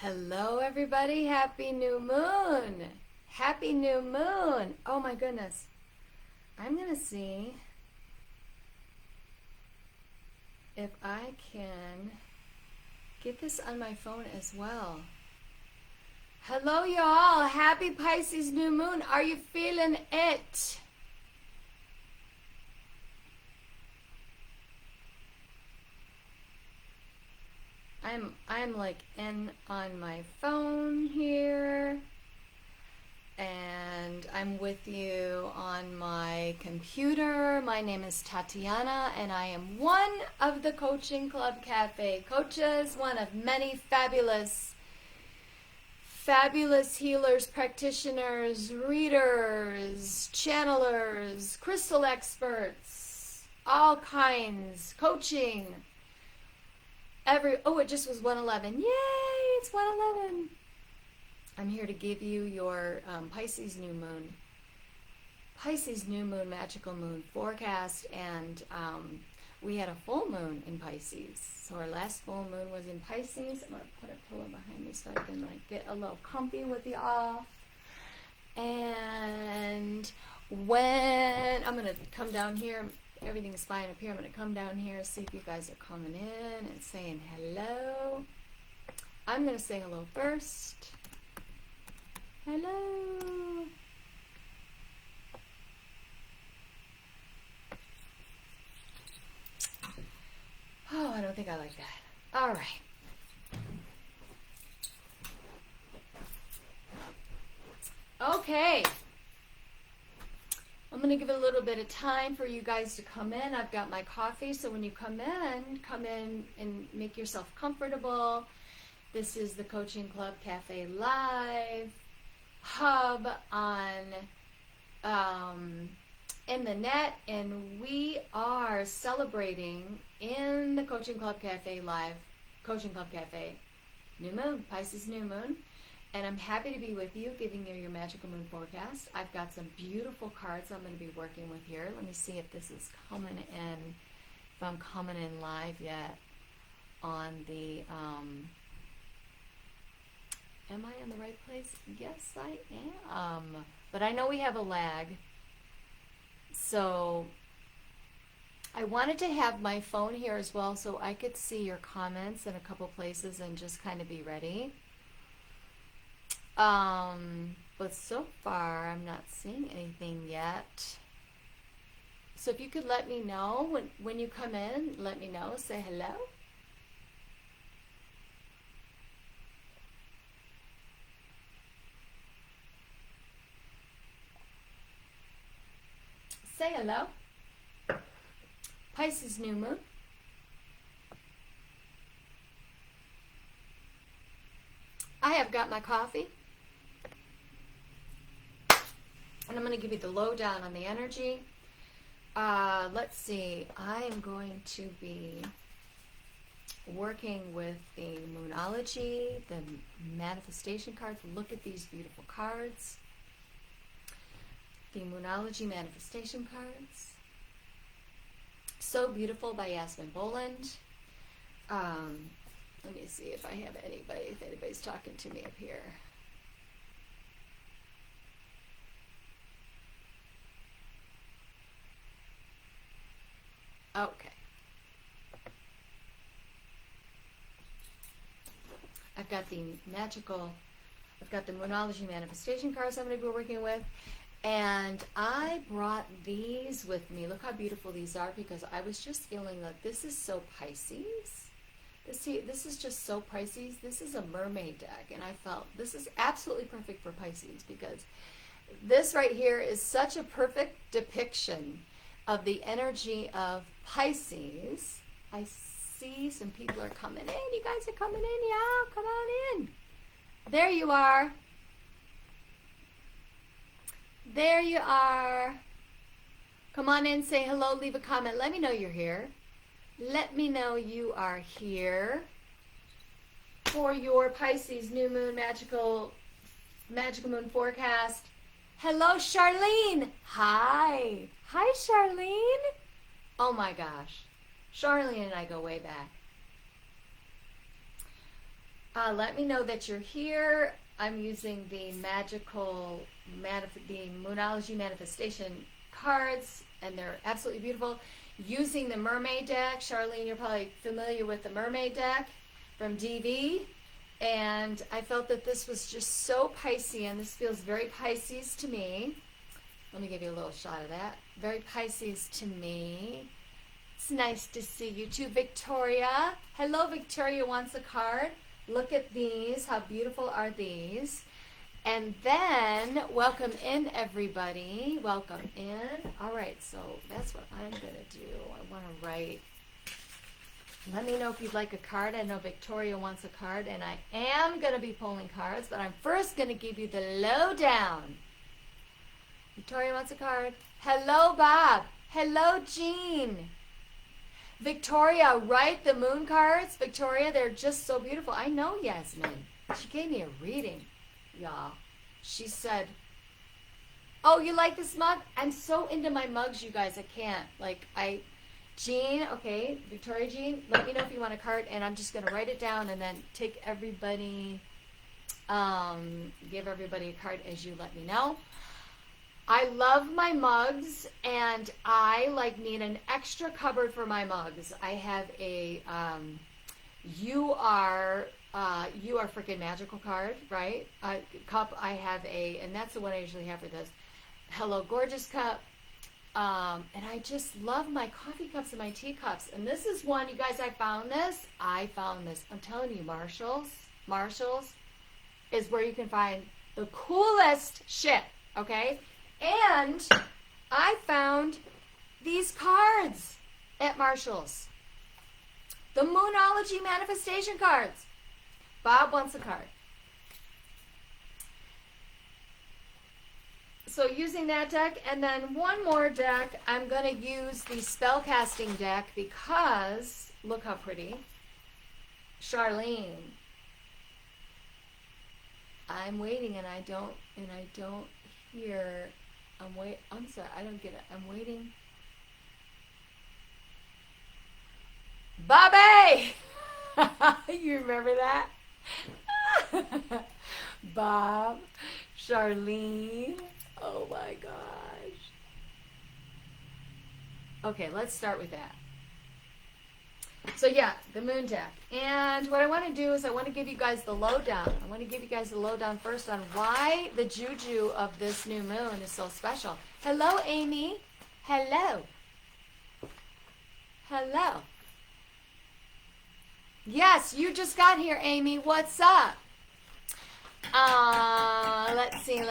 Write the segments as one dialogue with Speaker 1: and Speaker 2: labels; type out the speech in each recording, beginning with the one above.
Speaker 1: Hello, everybody. Happy New Moon. Happy New Moon. Oh, my goodness. I'm going to see if I can get this on my phone as well. Hello, y'all. Happy Pisces New Moon. Are you feeling it? I'm like in on my phone here, and I'm with you on my computer. My name is Tatiana, and I am one of the Coaching Club Cafe coaches, one of many fabulous healers, practitioners, readers, channelers, crystal experts, all kinds, coaching. It just was 111. Yay, it's 111. I'm here to give you your Pisces New Moon magical moon forecast, and we had a full moon in Pisces. So our last full moon was in Pisces. I'm going to put a pillow behind me so I can get a little comfy with you all. And when I'm going to come down here, everything's fine up here. I'm going to come down here, see if you guys are coming in and saying hello. I'm going to say hello first. Hello. Oh, I don't think I like that. All right. Okay. I'm going to give it a little bit of time for you guys to come in. I've got my coffee, so when you come in and make yourself comfortable. This is the Coaching Club Cafe Live hub on in the net, and we are celebrating in the Coaching Club Cafe Live, Coaching Club Cafe, New Moon, Pisces New Moon. And I'm happy to be with you, giving you your magical moon forecast. I've got some beautiful cards I'm going to be working with here. Let me see if this is coming in, if I'm coming in live yet on the, am I in the right place? Yes, I am. But I know we have a lag. So I wanted to have my phone here as well so I could see your comments in a couple places and just kind of be ready. But so far I'm not seeing anything yet. So if you could let me know when you come in, let me know, say hello. Say hello. Pisces New Moon. I have got my coffee. And I'm going to give you the lowdown on the energy. Let's see. I am going to be working with the Moonology, the manifestation cards. Look at these beautiful cards. The Moonology manifestation cards. So Beautiful by Yasmin, Boland. Let me see if I have anybody, if anybody's talking to me up here. Okay. I've got the Moonology manifestation cards I'm going to be working with. And I brought these with me. Look how beautiful these are, because I was just feeling that this is so Pisces. This is just so Pisces. This is a mermaid deck, and I felt this is absolutely perfect for Pisces, because this right here is such a perfect depiction of the energy of Pisces. I see some people are coming in. You guys are coming in. Yeah, come on in. There you are. There you are. Come on in, say hello, leave a comment. Let me know you're here. Let me know you are here for your Pisces New Moon magical moon forecast. Hello, Charlene. Hi. Hi, Charlene. Oh my gosh. Charlene and I go way back. Let me know that you're here. I'm using the the Moonology manifestation cards, and they're absolutely beautiful. Using the Mermaid deck. Charlene, you're probably familiar with the Mermaid deck from DV. And I felt that this was just so Piscean. This feels very Pisces to me. Let me give you a little shot of that. Very Pisces to me. It's nice to see you too, Victoria. Hello, Victoria wants a card. Look at these. How beautiful are these? And then, welcome in, everybody. Welcome in. All right, so that's what I'm going to do. I want to write. Let me know if you'd like a card. I know Victoria wants a card, and I am going to be pulling cards, but I'm first going to give you the lowdown. Victoria wants a card. Hello, Bob. Hello, Jean. Victoria, write the moon cards. Victoria, they're just so beautiful. I know Yasmin. She gave me a reading, y'all. She said, oh, you like this mug? I'm so into my mugs, you guys. I can't. Jean, okay, Victoria Jean, let me know if you want a card, and I'm just going to write it down and then take everybody, give everybody a card as you let me know. I love my mugs, and I need an extra cupboard for my mugs. I have a you are freaking magical card, right? Cup. I have and that's the one I usually have for this. Hello, gorgeous cup. And I just love my coffee cups and my teacups. And this is one, you guys, I found this. I'm telling you, Marshalls is where you can find the coolest shit, okay? And I found these cards at Marshall's. The Moonology manifestation cards. Bob wants a card. So using that deck, and then one more deck, I'm going to use the spellcasting deck because, look how pretty. Charlene. I'm waiting and I don't hear, I'm sorry, I don't get it. I'm waiting. Bobby! You remember that? Bob, Charlene. Oh my gosh. Okay, let's start with that. So yeah, the moon deck. And what I want to do is I want to give you guys the lowdown. I want to give you guys the lowdown first on why the juju of this new moon is so special. Hello, Amy. Hello. Hello. Yes, you just got here, Amy. What's up? Let's see.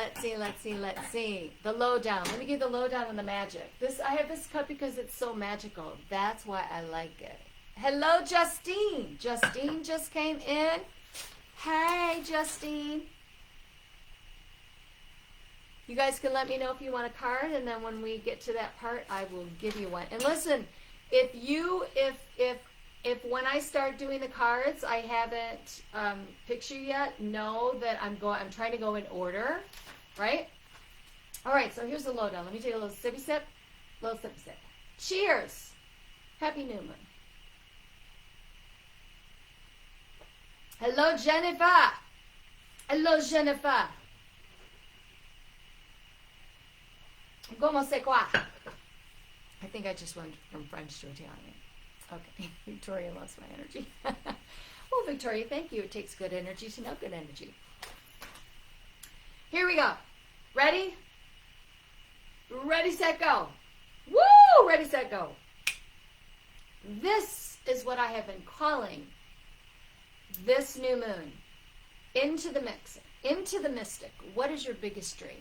Speaker 1: The lowdown. Let me give the lowdown on the magic. I have this cup because it's so magical. That's why I like it. Hello, Justine. Justine just came in. Hey, Justine. You guys can let me know if you want a card, and then when we get to that part, I will give you one. And listen, if when I start doing the cards, I haven't picked you yet, know that I'm trying to go in order, right? All right, so here's the lowdown. Let me take a little sippy sip. Little sippy sip. Cheers. Happy New Moon. Hello, Jennifer. Hello, Jennifer. ¿Cómo se qua? I think I just went from French to Italian. Okay, Victoria loves my energy. Well, Victoria, thank you. It takes good energy to know good energy. Here we go. Ready? Ready, set, go. Woo! Ready, set, go. This is what I have been calling this new moon. Into the mix, into the mystic. What is your biggest dream?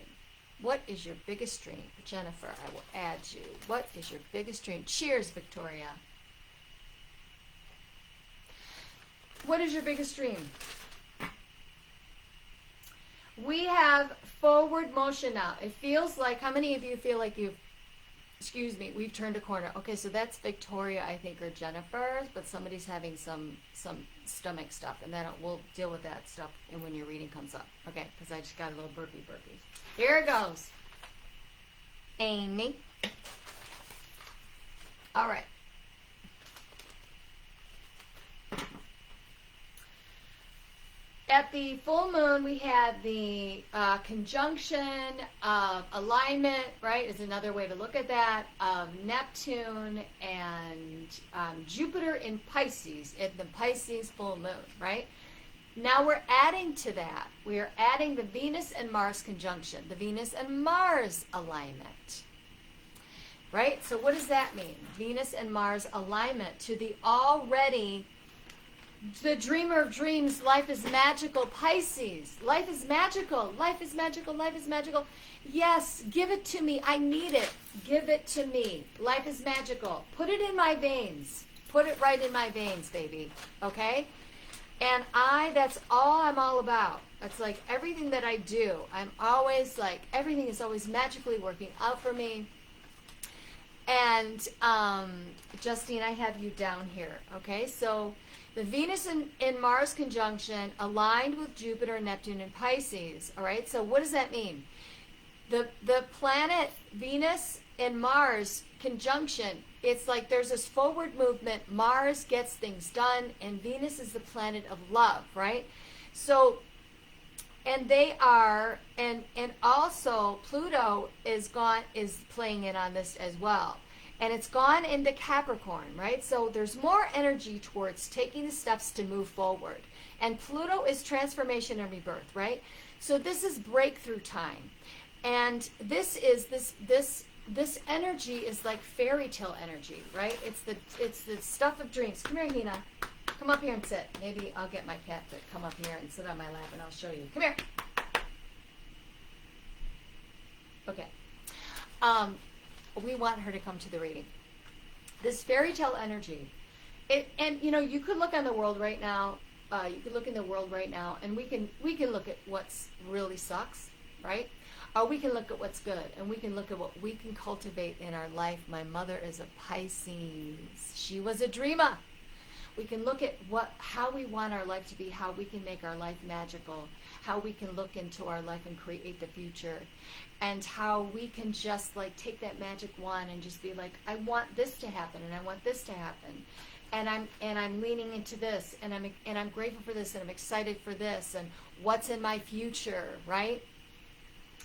Speaker 1: What is your biggest dream? Jennifer, I will add you. What is your biggest dream? Cheers, Victoria. What is your biggest dream? We have forward motion now. It feels like, how many of you feel like we've turned a corner? Okay, so that's Victoria, I think, or Jennifer, but somebody's having some stomach stuff, and then we'll deal with that stuff and when your reading comes up. Okay, because I just got a little burpee. Here it goes. Amy. All right. at the full moon, we had the conjunction of alignment, right, is another way to look at that, of Neptune and Jupiter in Pisces, in the Pisces full moon, right? Now we're adding to that. We are adding the Venus and Mars conjunction, the Venus and Mars alignment, right? So what does that mean? Venus and Mars alignment to the already... The dreamer of dreams, life is magical, Pisces. Life is magical, life is magical, life is magical. Yes, give it to me. I need it. Give it to me. Life is magical. Put it in my veins. Put it right in my veins, baby. Okay? And that's all I'm all about. It's like everything that I do, I'm always like, everything is always magically working out for me. And Justine, I have you down here. Okay? So the Venus in Mars conjunction aligned with Jupiter, Neptune, and Pisces. All right, so what does that mean? The planet Venus and Mars conjunction, it's like there's this forward movement. Mars gets things done, and Venus is the planet of love, right? So, and they are, and also Pluto is playing in on this as well. And it's gone into Capricorn, right? So there's more energy towards taking the steps to move forward. And Pluto is transformation and rebirth, right? So this is breakthrough time. And this energy is like fairy tale energy, right? It's the stuff of dreams. Come here, Hina. Come up here and sit. Maybe I'll get my cat to come up here and sit on my lap and I'll show you. Come here. Okay. We want her to come to the reading. This fairy tale energy, and you know, you could look on the world right now. You could look in the world right now, and we can look at what's really sucks, right? Or we can look at what's good, and we can look at what we can cultivate in our life. My mother is a Pisces. She was a dreamer. We can look at how we want our life to be, how we can make our life magical, how we can look into our life and create the future, and how we can just like take that magic wand and just be like, I want this to happen, and I want this to happen, and I'm leaning into this, and I'm grateful for this, and I'm excited for this, and what's in my future, right?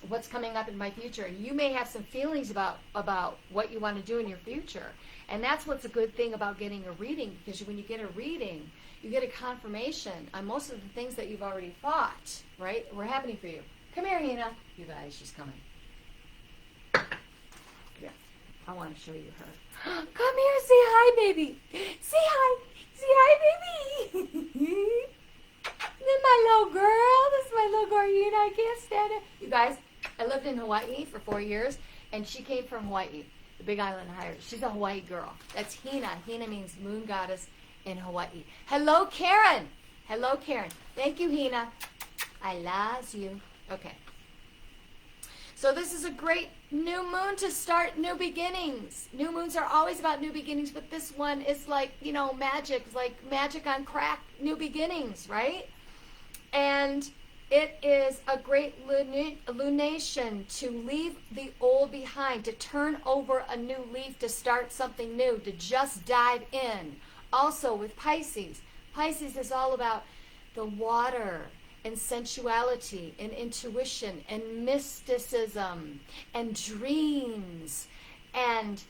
Speaker 1: What's coming up in my future. And you may have some feelings about what you want to do in your future. And that's what's a good thing about getting a reading, because when you get a reading, you get a confirmation on most of the things that you've already thought, right? Were happening for you. Come here, Hina. You guys, she's coming. Yeah, I want to show you her. Come here, say hi, baby. Say hi. Say hi, baby. This is my little girl. This is my little girl, Hina. I can't stand it. You guys, I lived in Hawaii for 4 years, and she came from Hawaii, the Big Island of Hawaii. She's a Hawaii girl. That's Hina. Hina means moon goddess in Hawaii. Hello, Karen. Hello, Karen. Thank you, Hina. I love you. Okay. So this is a great new moon to start new beginnings. New moons are always about new beginnings, but this one is like, you know, magic. It's like magic on crack, new beginnings, right? And it is a great lunation to leave the old behind, to turn over a new leaf, to start something new, to just dive in. Also with Pisces, Pisces is all about the water and sensuality and intuition and mysticism and dreams and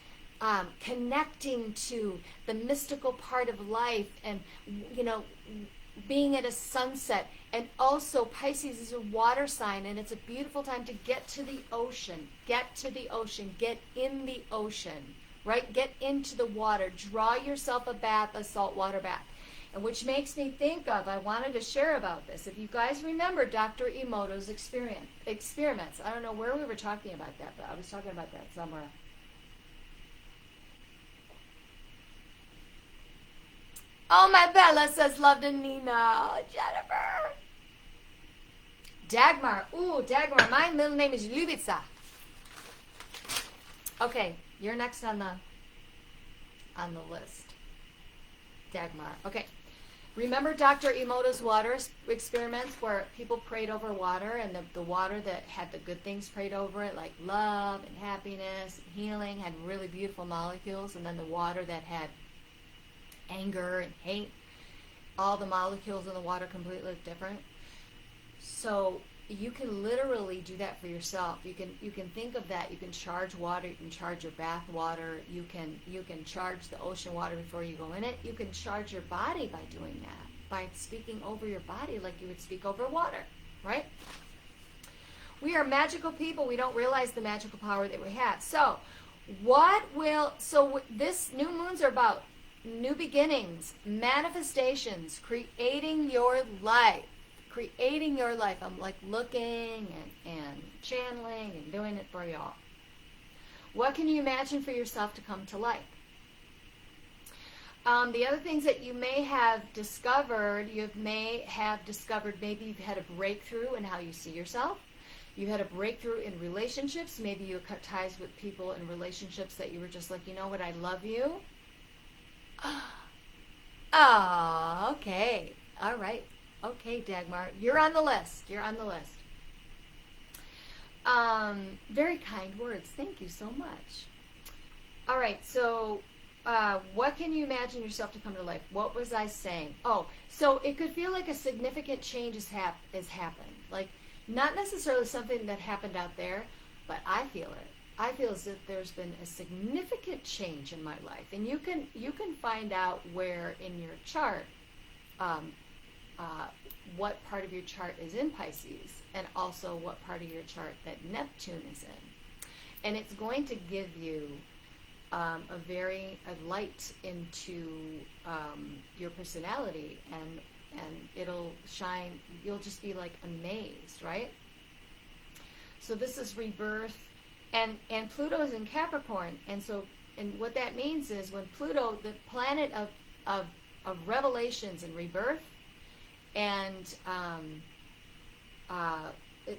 Speaker 1: connecting to the mystical part of life and, you know, being at a sunset. And also Pisces is a water sign, and it's a beautiful time to get to the ocean, get in the ocean, right? Get into the water, draw yourself a bath, a saltwater bath. And which makes me think of, I wanted to share about this. If you guys remember Dr. Emoto's experiments, I don't know where we were talking about that, but I was talking about that somewhere. Oh, my Bella says love to Nina. Jennifer. Dagmar. Ooh, Dagmar. My middle name is Ljubica. Okay, you're next on the list. Dagmar. Okay. Remember Dr. Emoto's water experiments where people prayed over water, and the water that had the good things prayed over it, like love and happiness and healing, had really beautiful molecules, and then the water that had anger and hate, all the molecules in the water completely look different. So you can literally do that for yourself. You can think of that. You can charge water. You can charge your bath water. You can charge the ocean water before you go in it. You can charge your body by doing that, by speaking over your body like you would speak over water, right? We are magical people. We don't realize the magical power that we have. So this new moons are about new beginnings, manifestations, creating your life. Creating your life. I'm like looking and channeling and doing it for y'all. What can you imagine for yourself to come to life? The other things that you may have discovered, maybe you've had a breakthrough in how you see yourself. You had a breakthrough in relationships. Maybe you cut ties with people in relationships that you were just like, you know what, I love you. Oh, okay. All right. Okay, Dagmar. You're on the list. You're on the list. Very kind words. Thank you so much. All right. So what can you imagine yourself to come to life? What was I saying? Oh, so it could feel like a significant change has happened. Like, not necessarily something that happened out there, but I feel it. I feel as if there's been a significant change in my life. And you can find out where in your chart, what part of your chart is in Pisces, and also what part of your chart that Neptune is in. And it's going to give you a light into your personality, and it'll shine. You'll just be like amazed, right? So this is rebirth, and Pluto is in Capricorn, and what that means is when Pluto, the planet of revelations and rebirth, and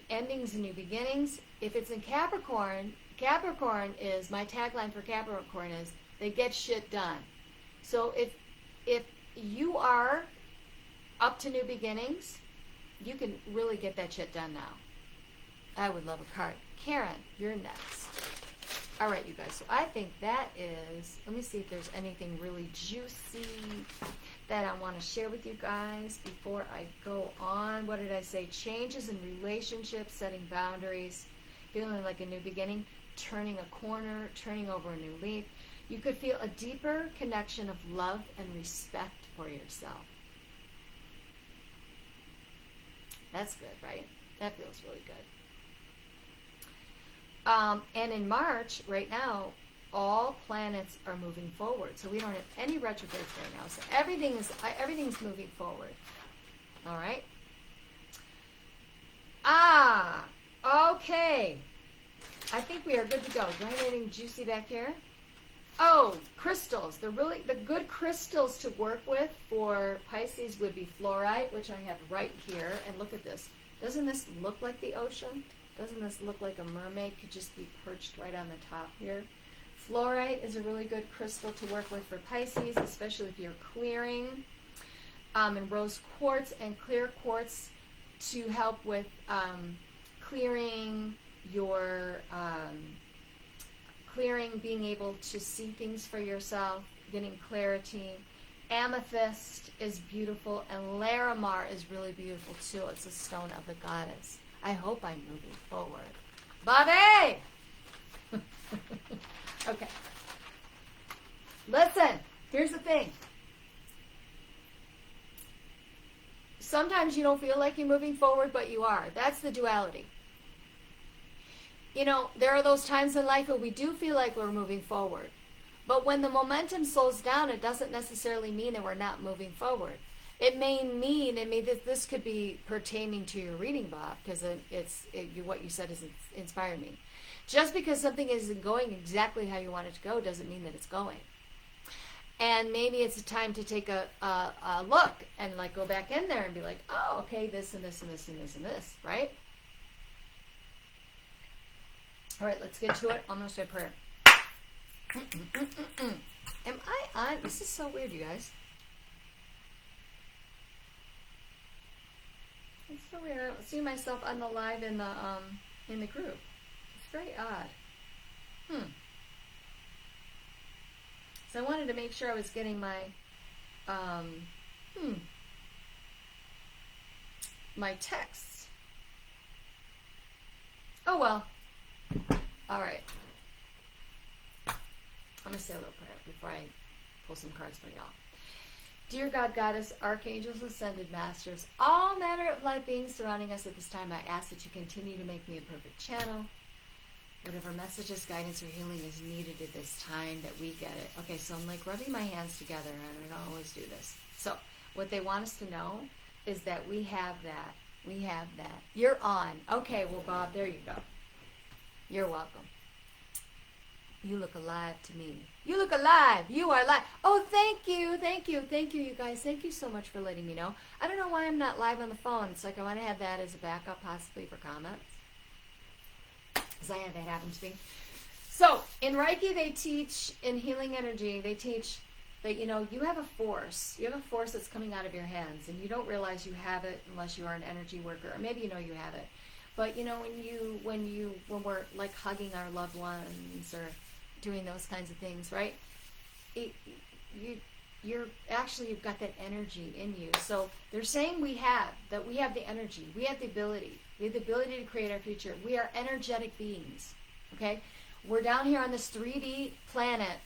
Speaker 1: endings and new beginnings. If it's in Capricorn, Capricorn is, my tagline for Capricorn is, they get shit done. So if you are up to new beginnings, you can really get that shit done now. I would love a card. Karen, you're next. All right, you guys. So I think that is, let me see if there's anything really juicy that I want to share with you guys before I go on. What did I say? Changes in relationships, setting boundaries, feeling like a new beginning, turning a corner, turning over a new leaf. You could feel a deeper connection of love and respect for yourself. That's good, right? That feels really good. And in March, right now, all planets are moving forward. So we don't have any retrogrades right now. So everything's moving forward. All right? Okay. I think we are good to go. Do I have anything juicy back here? Oh, crystals. The good crystals to work with for Pisces would be fluorite, which I have right here. And look at this. Doesn't this look like the ocean? Doesn't this look like a mermaid could just be perched right on the top here? Fluorite is a really good crystal to work with for Pisces, especially if you're clearing. And rose quartz and clear quartz to help with clearing your, being able to see things for yourself, getting clarity. Amethyst is beautiful, and Larimar is really beautiful too. It's a stone of the goddess. I hope I'm moving forward. Bobby! Okay. Listen, here's the thing. Sometimes you don't feel like you're moving forward, but you are. That's the duality. You know, there are those times in life where we do feel like we're moving forward. But when the momentum slows down, it doesn't necessarily mean that we're not moving forward. It may mean, this could be pertaining to your reading, Bob, because what you said has inspired me. Just because something isn't going exactly how you want it to go doesn't mean that it's going. And maybe it's a time to take a look and like go back in there and be like, oh, okay, this and this and this and this and this, right? All right, let's get to it. I'm going to say a prayer. Am I on? This is so weird, you guys. It's so weird. I don't see myself on the live in the group. It's very odd. So I wanted to make sure I was getting my my texts. Oh, well. All right. I'm going to say a little prayer before I pull some cards for y'all. Dear God, Goddess, Archangels, Ascended Masters, all manner of light beings surrounding us at this time, I ask that you continue to make me a perfect channel. Whatever messages, guidance, or healing is needed at this time, that we get it. Okay, so I'm like rubbing my hands together, and I don't always do this. So what they want us to know is that we have that. We have that. You're on. Okay, well, Bob, there you go. You're welcome. You look alive to me. You look alive. You are alive. Oh, thank you. Thank you. Thank you, you guys. Thank you so much for letting me know. I don't know why I'm not live on the phone. It's like I want to have that as a backup, possibly for comments. Because I had that happen to me. So, in Reiki, they teach, in healing energy, they teach that, you know, you have a force. You have a force that's coming out of your hands, and you don't realize you have it unless you are an energy worker, or maybe you know you have it. But, you know, when we're like hugging our loved ones or doing those kinds of things, right? You've got that energy in you. So they're saying we have the energy, we have the ability to create our future. We are energetic beings, okay? We're down here on this 3D planet,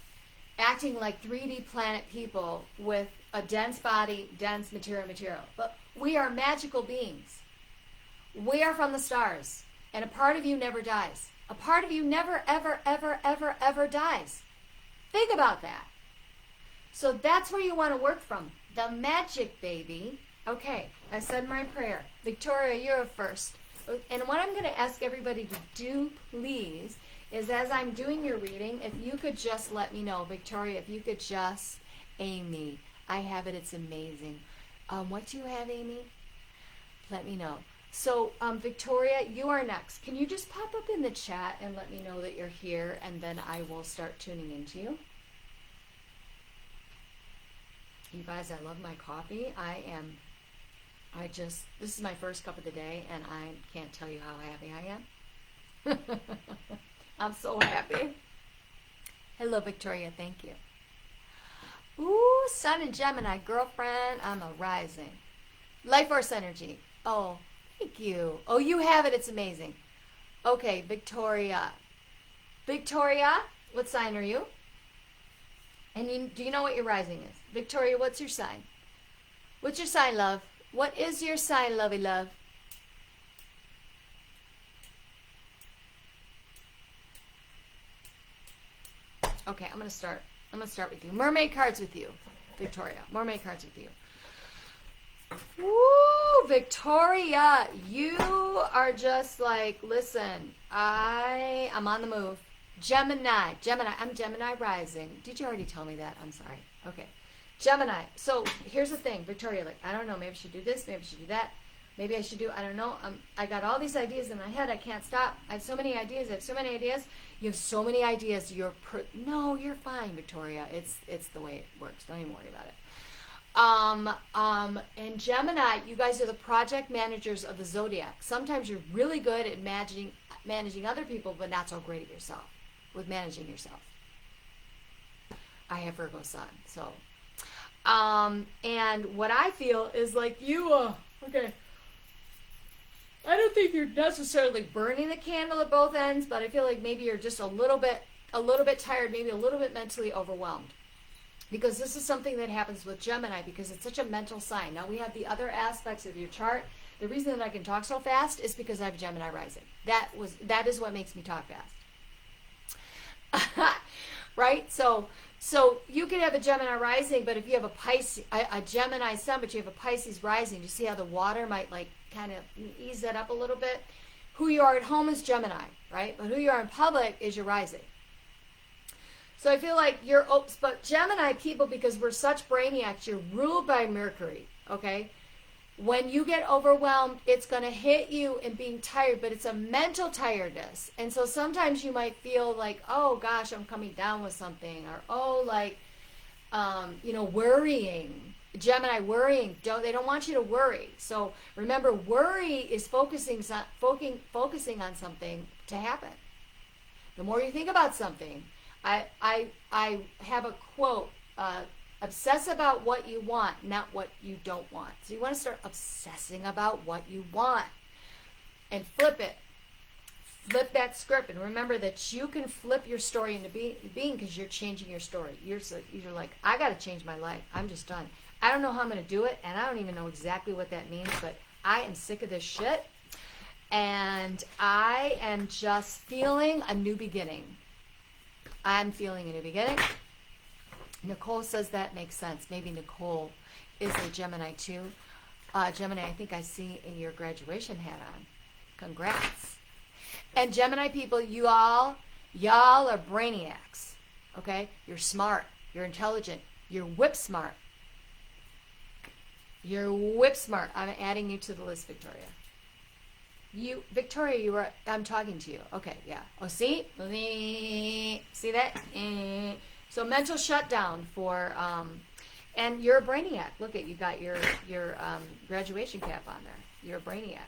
Speaker 1: acting like 3D planet people with a dense body, dense material. But we are magical beings. We are from the stars, and a part of you never dies. A part of you never, ever, ever, ever, ever dies. Think about that. So that's where you want to work from. The magic, baby. Okay, I said my prayer. Victoria, you're first. And what I'm going to ask everybody to do, please, is as I'm doing your reading, if you could just let me know. Victoria, if you could just, Amy, I have it. It's amazing. What do you have, Amy? Let me know. So, Victoria, you are next. Can you just pop up in the chat and let me know that you're here, and then I will start tuning into you. You guys, I love my coffee. This is my first cup of the day, and I can't tell you how happy I am. I'm so happy. Hello, Victoria. Thank you. Ooh, Sun and Gemini, girlfriend. I'm a rising. Life Force energy. Oh, thank you. Oh, you have it. It's amazing. Okay, Victoria. Victoria, what sign are you? And do you know what your rising is? Victoria, what's your sign? What's your sign, love? What is your sign, lovey love? Okay, I'm going to start with you. Mermaid cards with you, Victoria. Mermaid cards with you. Woo, Victoria, you are just like, listen, I'm on the move. Gemini, I'm Gemini rising. Did you already tell me that? I'm sorry. Okay. Gemini. So here's the thing, Victoria, like, I don't know, maybe I should do this, maybe I should do that. Maybe I should do, I don't know. I got all these ideas in my head. I can't stop. I have so many ideas. You have so many ideas. No, you're fine, Victoria. It's the way it works. Don't even worry about it. And Gemini, you guys are the project managers of the zodiac. Sometimes you're really good at managing other people, but not so great at yourself, with managing yourself. I have Virgo sun, so. And what I feel is like you, okay. I don't think you're necessarily burning the candle at both ends, but I feel like maybe you're just a little bit tired, maybe a little bit mentally overwhelmed. Because this is something that happens with Gemini because it's such a mental sign. Now we have the other aspects of your chart. The reason that I can talk so fast is because I have Gemini rising. That is what makes me talk fast. Right? So you could have a Gemini rising, but if you have a Gemini sun, but you have a Pisces rising, you see how the water might like kind of ease that up a little bit? Who you are at home is Gemini, right? But who you are in public is your rising. So I feel like but Gemini people, because we're such brainiacs, you're ruled by Mercury, okay? When you get overwhelmed, it's going to hit you in being tired, but it's a mental tiredness. And so sometimes you might feel like, oh gosh, I'm coming down with something, or worrying. Gemini worrying. They don't want you to worry. So remember, worry is focusing on something to happen. The more you think about something, I have a quote. Obsess about what you want, not what you don't want. So you want to start obsessing about what you want and flip it. Flip that script, and remember that you can flip your story into being because you're changing your story. You're like, I got to change my life. I'm just done. I don't know how I'm going to do it, and I don't even know exactly what that means, but I am sick of this shit, and I am just feeling a new beginning. I'm feeling a new beginning. Nicole says that makes sense. Maybe Nicole is a Gemini too. Gemini, I think I see your graduation hat on. Congrats. And Gemini people, y'all are brainiacs, okay? You're smart. You're intelligent. You're whip smart. You're whip smart. I'm adding you to the list, Victoria. Victoria, I'm talking to you. Okay, yeah. Oh, see? See that? So mental shutdown for, and you're a brainiac. Look at, you got your graduation cap on there. You're a brainiac.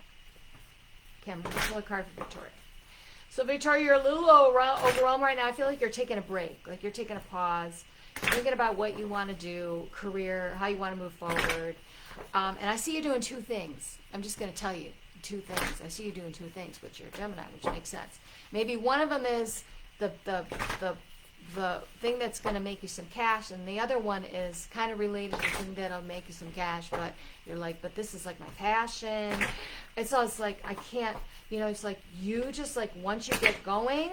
Speaker 1: Okay, I'm going to pull a card for Victoria. So Victoria, you're a little overwhelmed right now. I feel like you're taking a break, like you're taking a pause, thinking about what you want to do, career, how you want to move forward. And I see you doing two things. I'm just going to tell you two things. I see you doing two things, which you're a Gemini, which makes sense. Maybe one of them is the thing that's going to make you some cash, and the other one is kind of related to the thing that'll make you some cash, but you're like, but this is like my passion. It's always like, I can't, it's like you just like, once you get going,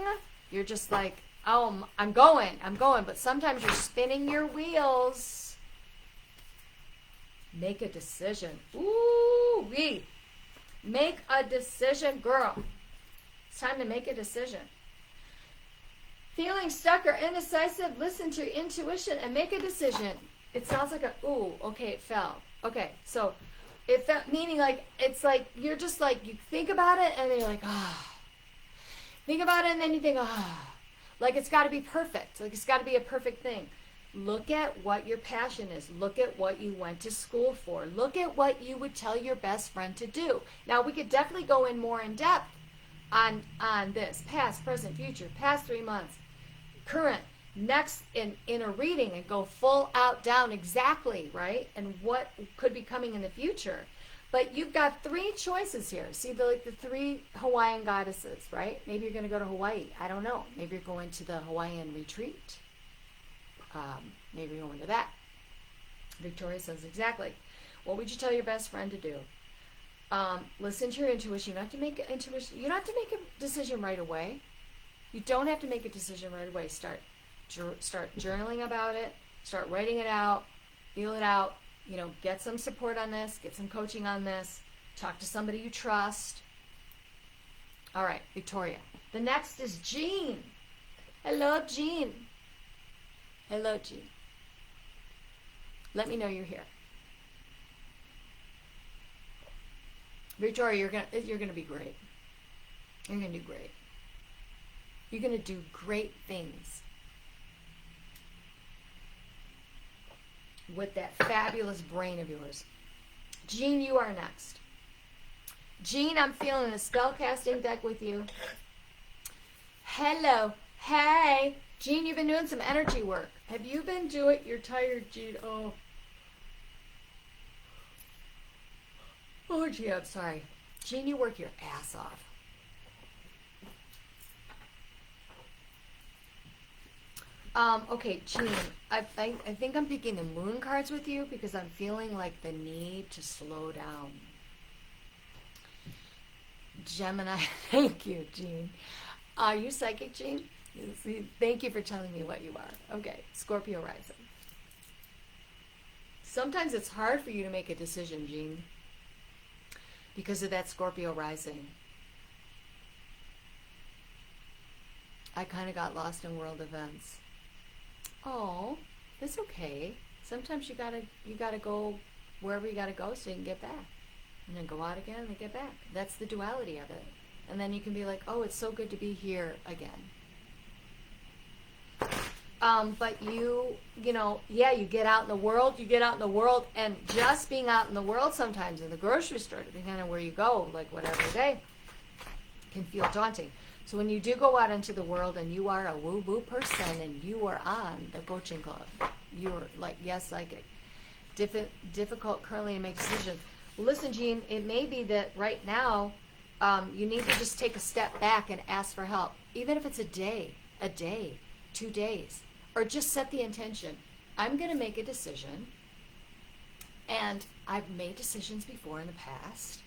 Speaker 1: you're just like, oh, I'm going, but sometimes you're spinning your wheels. Make a decision. Ooh-wee. Make a decision, girl. It's time to make a decision. Feeling stuck or indecisive, listen to your intuition and make a decision. It sounds like okay, it fell. Okay, so it felt, meaning like, it's like, you're just like, you think about it and then you're like, think about it and then you think, like it's got to be perfect. Like it's got to be a perfect thing. Look at what your passion is. Look at what you went to school for. Look at what you would tell your best friend to do. Now, we could definitely go in more in depth on this. Past, present, future, past 3 months, current, next in a reading, and go full out down exactly, right? And what could be coming in the future. But you've got 3 choices here. See the 3 Hawaiian goddesses, right? Maybe you're going to go to Hawaii. I don't know. Maybe you're going to the Hawaiian retreat. Maybe you're going to that. Victoria says exactly. What would you tell your best friend to do? Listen to your intuition. You don't have to make a decision right away. You don't have to make a decision right away. Start journaling about it. Start writing it out. Feel it out. Get some support on this. Get some coaching on this. Talk to somebody you trust. All right, Victoria. The next is Jean. Hello, Jean. Hello, Jean. Let me know you're here. Victoria, you're gonna be great. You're gonna do great. You're gonna do great things with that fabulous brain of yours. Jean, you are next. Jean, I'm feeling a spellcasting deck with you. Hello. Hey. Jean, you've been doing some energy work. Have you been doing? You're tired, Jean. Oh, gee, I'm sorry. Jean, you work your ass off. Okay, Jean, I think I'm picking the moon cards with you because I'm feeling like the need to slow down. Gemini, thank you, Jean. Are you psychic, Jean? Thank you for telling me what you are. Okay, Scorpio rising. Sometimes it's hard for you to make a decision, Jean, because of that Scorpio rising. I kind of got lost in world events. Oh, that's okay. Sometimes you gotta go wherever you gotta go so you can get back, and then go out again and get back. That's the duality of it. And then you can be like, oh, it's so good to be here again. But you get out in the world, and just being out in the world sometimes in the grocery store, depending on where you go, like whatever day, can feel daunting. So when you do go out into the world and you are a woo-woo person and you are on the coaching club, you're like, yes, psychic. Difficult currently to make decisions. Well, listen, Jean, it may be that right now You need to just take a step back and ask for help, even if it's a day, 2 days, or just set the intention. I'm going to make a decision, and I've made decisions before in the past,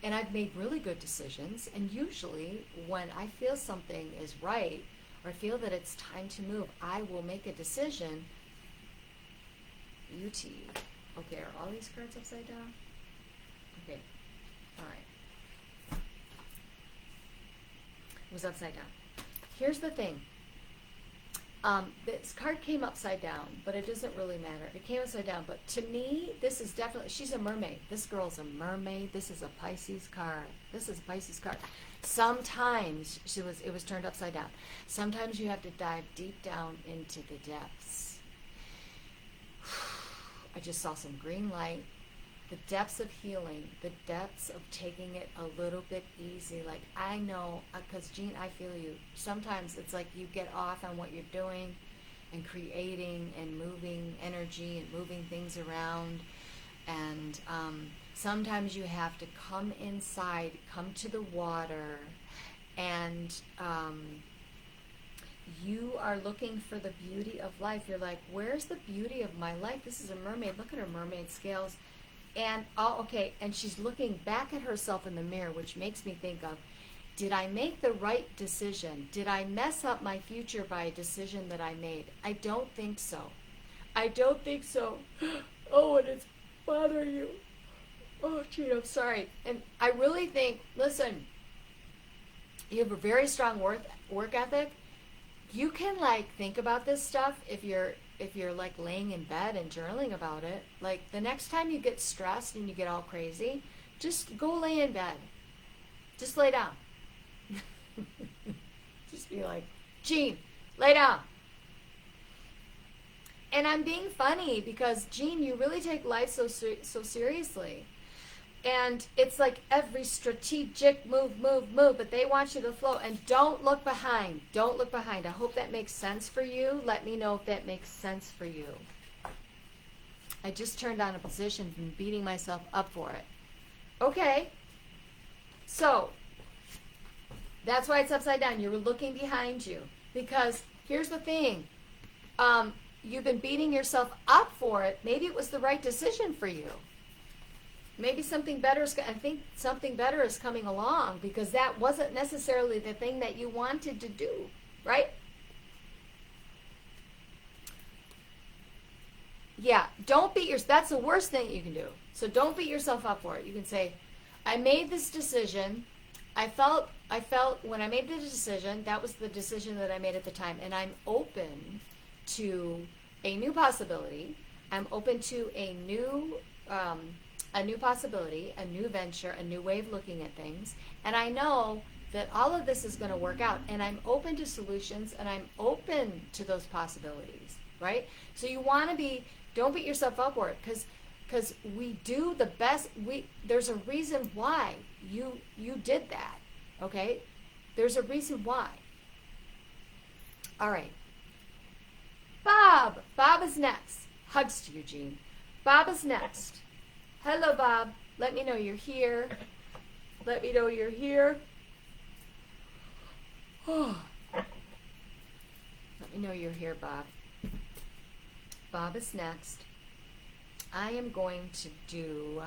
Speaker 1: and I've made really good decisions, and usually when I feel something is right, or I feel that it's time to move, I will make a decision. UT. Okay, are all these cards upside down? Okay, all right. It was upside down. Here's the thing. This card came upside down, but it doesn't really matter. It came upside down, but to me, this is definitely, she's a mermaid. This girl's a mermaid. This is a Pisces card. This is a Pisces card. Sometimes it was turned upside down. Sometimes you have to dive deep down into the depths. I just saw some green light. The depths of healing, the depths of taking it a little bit easy. Like, I know, because Jean, I feel you. Sometimes it's like you get off on what you're doing and creating and moving energy and moving things around. And sometimes you have to come inside, come to the water, and you are looking for the beauty of life. You're like, where's the beauty of my life? This is a mermaid. Look at her mermaid scales. And, oh, okay, and she's looking back at herself in the mirror, which makes me think of, did I make the right decision? Did I mess up my future by a decision that I made? I don't think so. I don't think so. Oh, and it's bothering you. Oh, gee, I'm sorry. And I really think, listen, you have a very strong work ethic. You can, like, think about this stuff if you're like laying in bed and journaling about it. Like, the next time you get stressed and you get all crazy, just go lay in bed. Just lay down. Just be like, Jean, lay down. And I'm being funny because, Jean, you really take life so seriously. And it's like every strategic move, but they want you to flow. And don't look behind. Don't look behind. I hope that makes sense for you. Let me know if that makes sense for you. I just turned on a position and beating myself up for it. Okay. So, that's why it's upside down. You're looking behind you. Because here's the thing. You've been beating yourself up for it. Maybe it was the right decision for you. Maybe something better I think something better is coming along, because that wasn't necessarily the thing that you wanted to do, right? Yeah, don't beat yourself. That's the worst thing you can do. So don't beat yourself up for it. You can say, I made this decision. I felt when I made the decision, that was the decision that I made at the time, and I'm open to a new possibility. I'm open to a new possibility, a new venture, a new way of looking at things. And I know that all of this is going to work out. And I'm open to solutions, and I'm open to those possibilities, right? So you want to be, don't beat yourself up for it, because we do the best. There's a reason why you did that, okay? There's a reason why. All right. Bob. Bob is next. Hugs to you, Jean. Bob is next. Hello, Bob. Let me know you're here. Let me know you're here. Oh. Let me know you're here, Bob. Bob is next. I am going to do,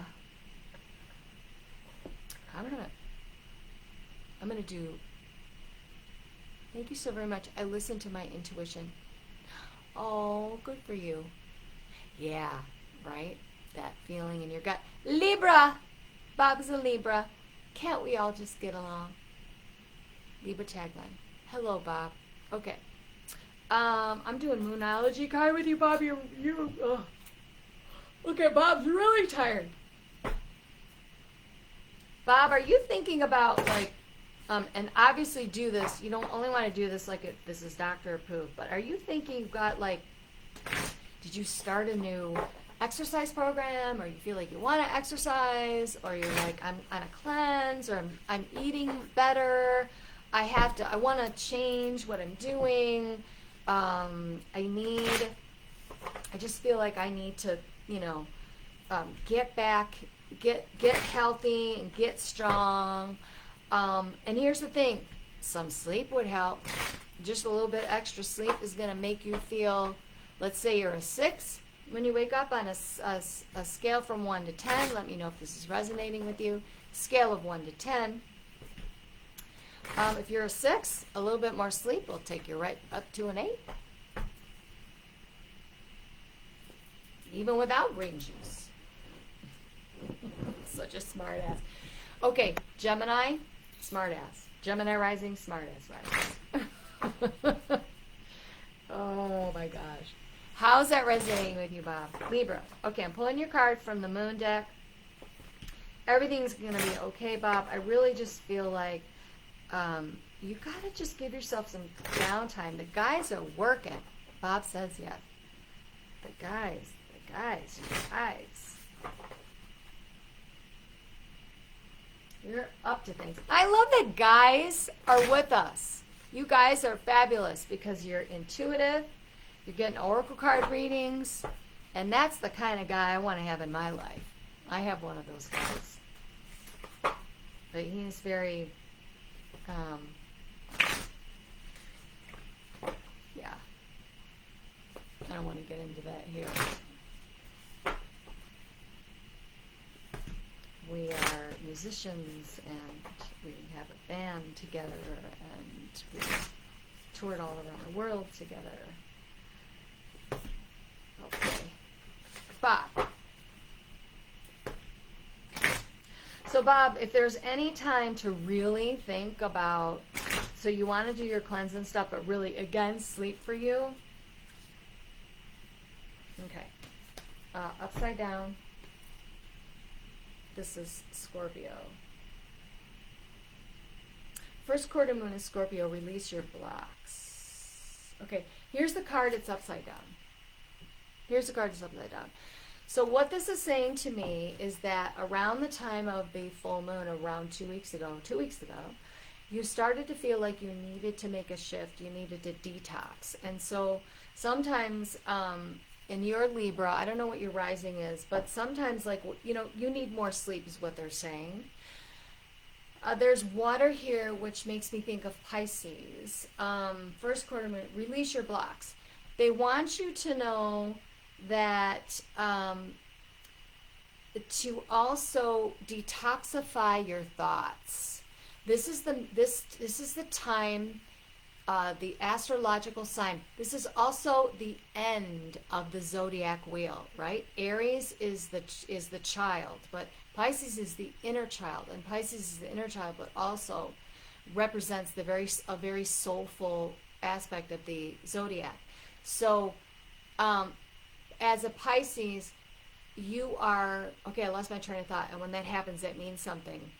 Speaker 1: I'm going to do, thank you so very much. I listened to my intuition. Oh, good for you. Yeah, right? That feeling in your gut. Libra! Bob's a Libra. Can't we all just get along? Libra tagline. Hello, Bob. Okay. I'm doing Moonology card with you, Bob. Okay, Bob's really tired. Bob, are you thinking about, like, and obviously do this, you don't only want to do this like this is doctor approved, but are you thinking you've got, like, did you start a new exercise program, or you feel like you want to exercise, or you're like, I'm on a cleanse, or I'm eating better, I want to change what I'm doing, I just feel like I need to, get back, get healthy and get strong. And here's the thing, some sleep would help. Just a little bit extra sleep is going to make you feel, let's say you're a 6. When you wake up on a scale from 1 to 10, let me know if this is resonating with you. Scale of 1 to 10. If you're a 6, a little bit more sleep will take you right up to an 8. Even without green juice. Such a smart ass. Okay, Gemini, smart ass. Gemini rising, smart ass rising. Oh my gosh. How's that resonating with you, Bob? Libra. Okay, I'm pulling your card from the Moon deck. Everything's going to be okay, Bob. I really just feel like you got to just give yourself some downtime. The guys are working. Bob says yes. The guys. You're up to things. I love that guys are with us. You guys are fabulous because you're intuitive. You're getting oracle card readings. And that's the kind of guy I want to have in my life. I have one of those guys. But he's very, yeah. I don't want to get into that here. We are musicians and we have a band together and we toured all around the world together. Okay. Bob. So Bob, if there's any time to really think about, so you want to do your cleanse and stuff, but really, again, sleep for you. Okay. Upside down. This is Scorpio. First quarter moon is Scorpio. Release your blocks. Okay, here's the card. It's upside down. Here's the card. It's upside down. So what this is saying to me is that around the time of the full moon, around 2 weeks ago, you started to feel like you needed to make a shift. You needed to detox. And so sometimes in your Libra, I don't know what your rising is, but sometimes, like, you know, you need more sleep is what they're saying. There's water here, which makes me think of Pisces. First quarter moon, release your blocks. They want you to know that to also detoxify your thoughts. This is the time. The astrological sign. This is also the end of the zodiac wheel, right? Aries is the child, but Pisces is the inner child, and Pisces is the inner child, but also represents a very soulful aspect of the zodiac. So, as a Pisces, you are okay. I lost my train of thought, and when that happens, that means something.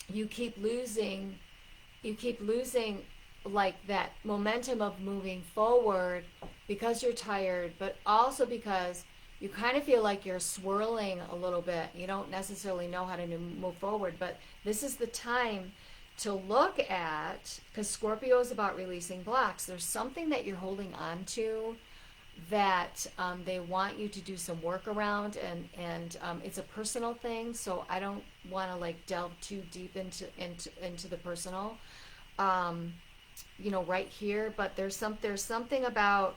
Speaker 1: You keep losing. Like that momentum of moving forward because you're tired, but also because you kind of feel like you're swirling a little bit. You don't necessarily know how to move forward, but this is the time to look at, because Scorpio is about releasing blocks. There's something that you're holding on to that they want you to do some work around, and it's a personal thing, so I don't want to like delve too deep into the personal. You know, right here, but there's something about,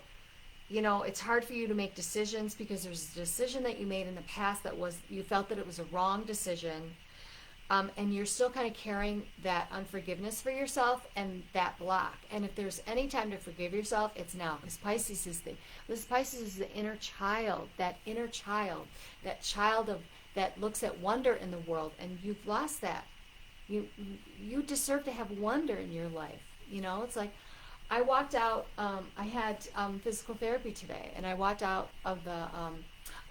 Speaker 1: you know, it's hard for you to make decisions because there's a decision that you made in the past that you felt that it was a wrong decision, and you're still kind of carrying that unforgiveness for yourself and that block. And if there's any time to forgive yourself, it's now, because Pisces is the inner child, that child that looks at wonder in the world, and you've lost that. You deserve to have wonder in your life. You know, it's like I walked out, I had physical therapy today, and I walked out of the,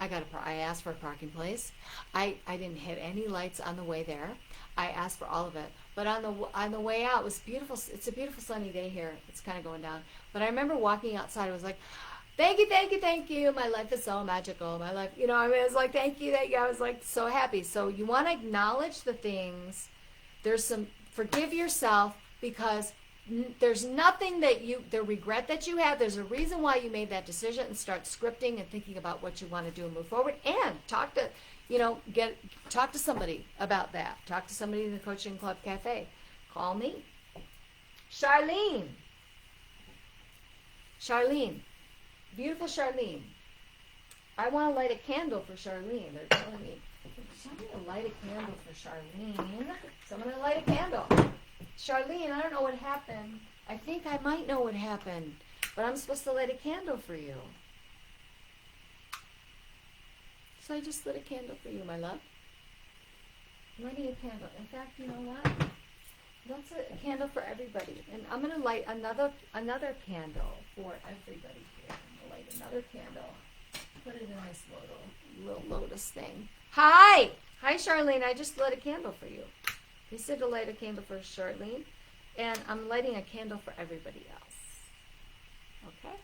Speaker 1: I asked for a parking place. I didn't hit any lights on the way there. I asked for all of it. But on the way out, it was beautiful. It's a beautiful sunny day here. It's kind of going down. But I remember walking outside. I was like, thank you. My life is so magical. My life, you know, I mean, it was like, thank you. I was like so happy. So you want to acknowledge the things. There's some, forgive yourself, because There's nothing that the regret that you have, there's a reason why you made that decision, and start scripting and thinking about what you want to do and move forward, and talk to, talk to somebody about that. Talk to somebody in the Coaching Club Cafe. Call me. Charlene, beautiful Charlene. I want to light a candle for Charlene. They're telling me, somebody to light a candle for Charlene. Someone to light a candle. Charlene, I don't know what happened. I think I might know what happened, but I'm supposed to light a candle for you. So I just lit a candle for you, my love. I'm lighting a candle. In fact, you know what? That's a candle for everybody. And I'm going to light another candle for everybody here. I'm going to light another candle. Put it in this little lotus thing. Hi, Charlene. I just lit a candle for you. He said to light a candle for Charlene, and I'm lighting a candle for everybody else. Okay?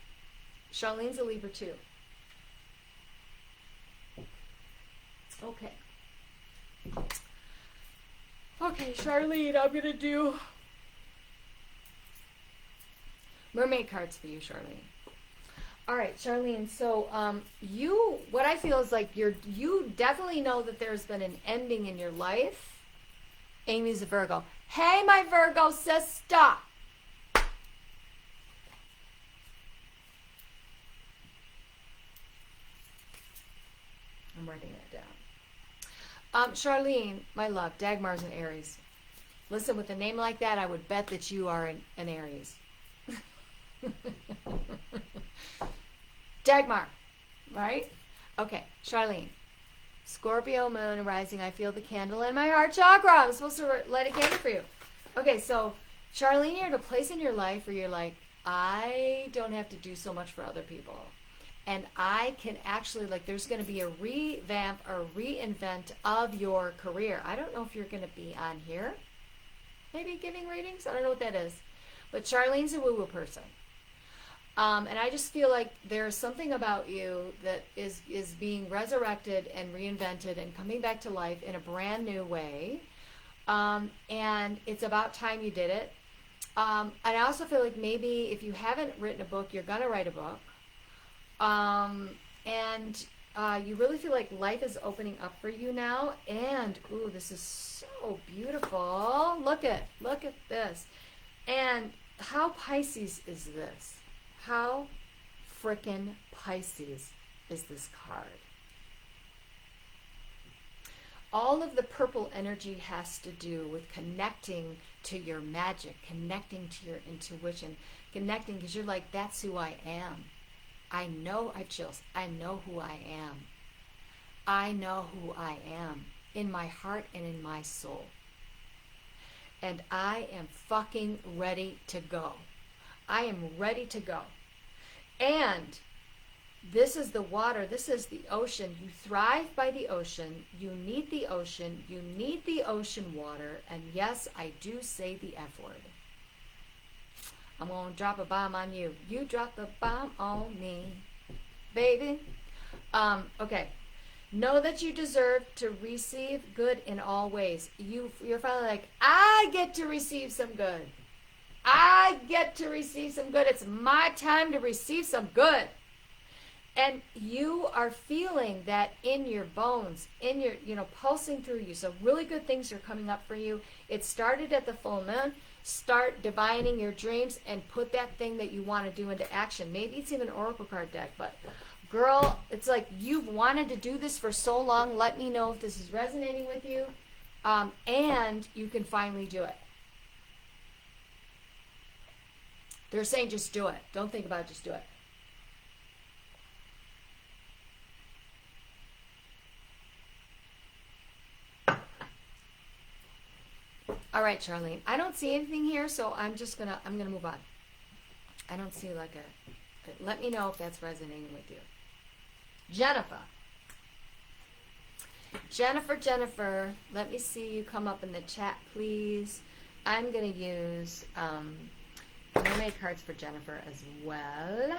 Speaker 1: Charlene's a Libra too. Okay. Okay, Charlene, I'm going to do mermaid cards for you, Charlene. All right, Charlene, so what I feel is like you definitely know that there's been an ending in your life. Amy's a Virgo. Hey, my Virgo says stop. I'm writing it down. Charlene, my love, Dagmar's an Aries. Listen, with a name like that, I would bet that you are an Aries. Dagmar, right? Okay, Charlene. Scorpio, moon, rising. I feel the candle in my heart chakra. I'm supposed to light a candle for you. Okay, so Charlene, you're at a place in your life where you're like, I don't have to do so much for other people. And I can actually, there's going to be a revamp or reinvent of your career. I don't know if you're going to be on here, maybe giving readings. I don't know what that is. But Charlene's a woo-woo person. And I just feel like there's something about you that is being resurrected and reinvented and coming back to life in a brand new way. And it's about time you did it. And I also feel like maybe if you haven't written a book, you're going to write a book. And you really feel like life is opening up for you now. And, ooh, this is so beautiful. Look at this. And how Pisces is this? How frickin' Pisces is this card? All of the purple energy has to do with connecting to your magic, connecting to your intuition, connecting because you're like, that's who I am. I know, I chills. I know who I am. I know who I am in my heart and in my soul. And I am fucking ready to go. I am ready to go. And this is the water. This is the ocean. You thrive by the ocean. You need the ocean. You need the ocean water. And yes, I do say the F word. I'm going to drop a bomb on you. You drop the bomb on me, baby. Okay. Know that you deserve to receive good in all ways. You're finally like, I get to receive some good. I get to receive some good. It's my time to receive some good. And you are feeling that in your bones, in your, pulsing through you. So really good things are coming up for you. It started at the full moon. Start divining your dreams and put that thing that you want to do into action. Maybe it's even an oracle card deck, but girl, it's like you've wanted to do this for so long. Let me know if this is resonating with you. And you can finally do it. They're saying just do it. Don't think about it, just do it. All right, Charlene. I don't see anything here, so I'm gonna move on. I don't see let me know if that's resonating with you. Jennifer, let me see you come up in the chat, please. I'm gonna use mermaid cards for Jennifer as well.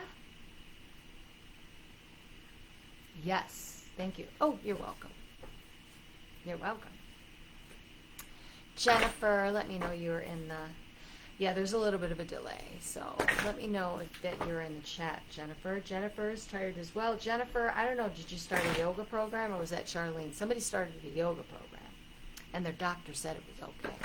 Speaker 1: Yes, thank you. Oh, you're welcome. You're welcome. Jennifer, let me know you're in the Yeah, there's a little bit of a delay. So let me know that you're in the chat, Jennifer. Jennifer's tired as well. Jennifer, I don't know, did you start a yoga program or was that Charlene? Somebody started a yoga program and their doctor said it was okay.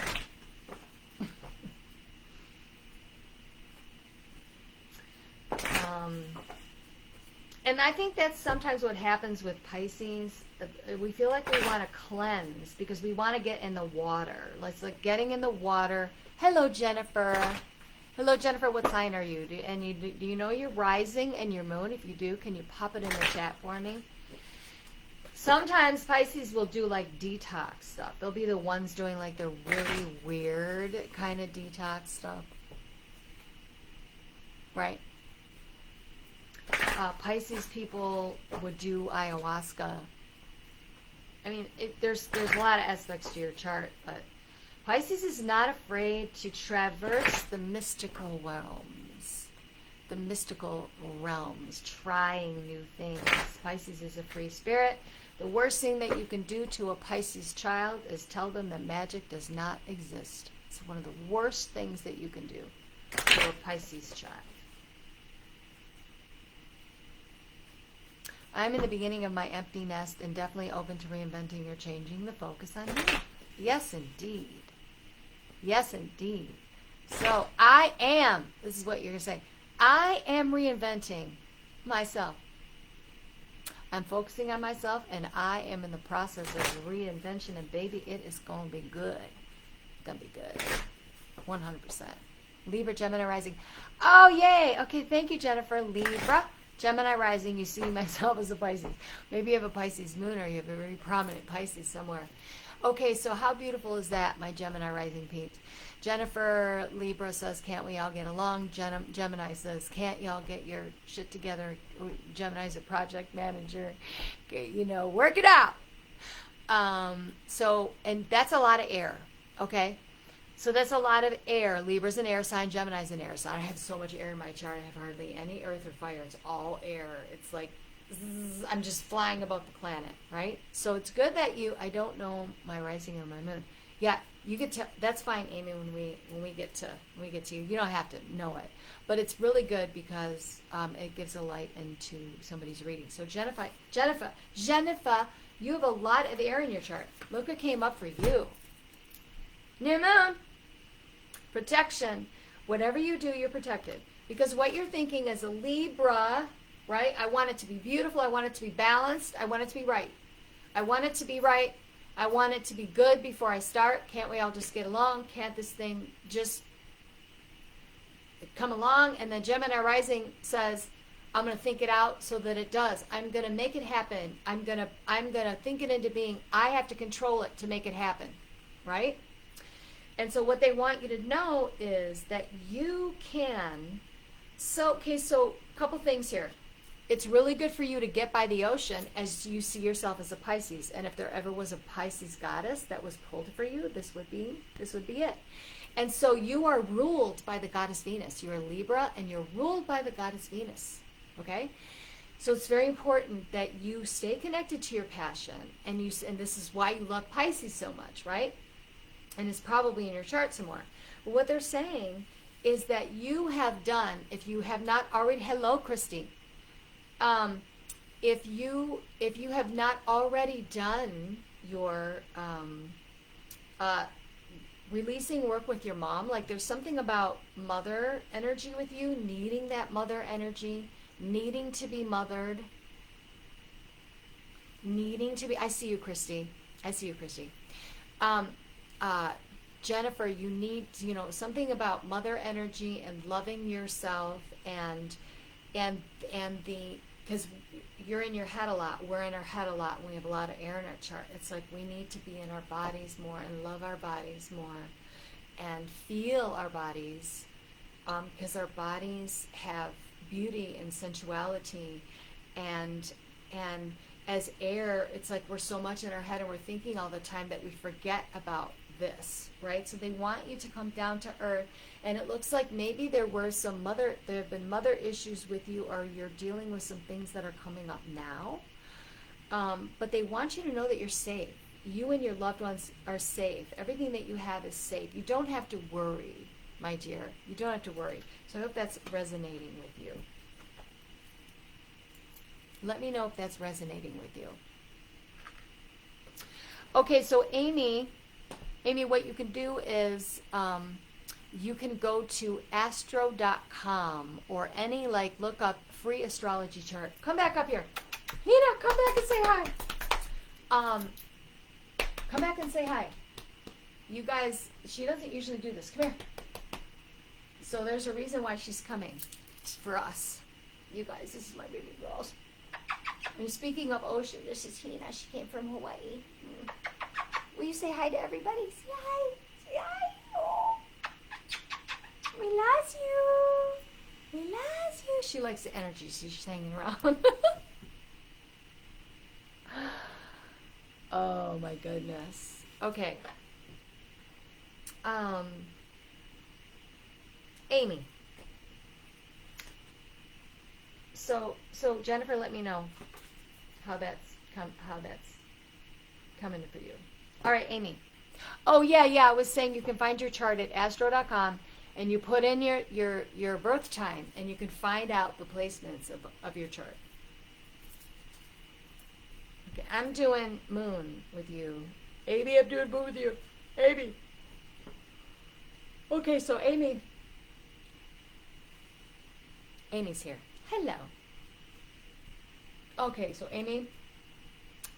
Speaker 1: And I think that's sometimes what happens with Pisces. We feel like we want to cleanse because we want to get in the water. It's like getting in the water. Hello, Jennifer. Hello, Jennifer. What sign are you? Do you know your rising and your moon? If you do, can you pop it in the chat for me? Sometimes Pisces will do like detox stuff. They'll be the ones doing like the really weird kind of detox stuff. Right? Pisces people would do ayahuasca. I mean, there's a lot of aspects to your chart, but Pisces is not afraid to traverse the mystical realms. The mystical realms, trying new things. Pisces is a free spirit. The worst thing that you can do to a Pisces child is tell them that magic does not exist. It's one of the worst things that you can do to a Pisces child. I'm in the beginning of my empty nest and definitely open to reinventing or changing the focus on me. Yes, indeed. Yes, indeed. So I am, this is what you're going to say, I am reinventing myself. I'm focusing on myself and I am in the process of reinvention and baby, it is going to be good. It's going to be good. 100%. Libra, Gemini rising. Oh, yay. Okay, thank you, Jennifer. Libra. Gemini rising, you see myself as a Pisces. Maybe you have a Pisces moon or you have a very prominent Pisces somewhere. Okay, so how beautiful is that, my Gemini rising peeps? Jennifer Libra says, can't we all get along? Gemini says, can't y'all get your shit together? Gemini's a project manager. Okay, you know, work it out. And that's a lot of air, okay? So that's a lot of air. Libra's an air sign. Gemini's an air sign. I have so much air in my chart. I have hardly any earth or fire. It's all air. It's like zzz, I'm just flying above the planet, right? So it's good that I don't know my rising or my moon. Yeah, you get to. That's fine, Amy. When we get to you, you don't have to know it, but it's really good because it gives a light into somebody's reading. So Jennifer, you have a lot of air in your chart. Look what came up for you. New moon. Protection. Whatever you do, you're protected. Because what you're thinking as a Libra, right? I want it to be beautiful. I want it to be balanced. I want it to be right. I want it to be right. I want it to be good before I start. Can't we all just get along? Can't this thing just come along? And then Gemini rising says, I'm going to think it out so that it does. I'm going to make it happen. I'm going to think it into being. I have to control it to make it happen, right? And so what they want you to know is that you can, so a couple things here. It's really good for you to get by the ocean as you see yourself as a Pisces. And if there ever was a Pisces goddess that was pulled for you, this would be it. And so you are ruled by the goddess Venus. You're a Libra and you're ruled by the goddess Venus, okay? So it's very important that you stay connected to your passion. And this is why you love Pisces so much, right? And it's probably in your chart somewhere. But what they're saying is that you have done, if you have not already, hello, Christy. If you have not already done your releasing work with your mom, like there's something about mother energy with you, needing that mother energy, needing to be mothered, needing to be, I see you, Christy. Jennifer, you need, something about mother energy and loving yourself and because you're in your head a lot, we're in our head a lot, and we have a lot of air in our chart. It's like we need to be in our bodies more and love our bodies more and feel our bodies because our bodies have beauty and sensuality and as air, it's like we're so much in our head and we're thinking all the time that we forget about this, right? So they want you to come down to earth, and it looks like maybe there have been mother issues with you, or you're dealing with some things that are coming up now. But they want you to know that you're safe. You and your loved ones are safe. Everything that you have is safe. You don't have to worry, my dear. You don't have to worry. So I hope that's resonating with you. Let me know if that's resonating with you. Okay, so Amy, what you can do is you can go to astro.com or any, like, look up free astrology chart. Come back up here. Nina, come back and say hi. Come back and say hi. You guys, she doesn't usually do this. Come here. So there's a reason why she's coming for us. You guys, this is my baby girls. And speaking of ocean, this is Hina. She came from Hawaii. Will you say hi to everybody? Say hi. Say hi. Oh. We love you. We love you. She likes the energy, so she's hanging around. Oh my goodness. Okay. Amy. So Jennifer, let me know how that's coming for you. All right, Amy. Oh yeah, I was saying you can find your chart at astro.com and you put in your birth time and you can find out the placements of your chart. Okay, I'm doing moon with you. Amy, I'm doing moon with you. Amy. Okay, so Amy's here. Hello. Okay, so Amy,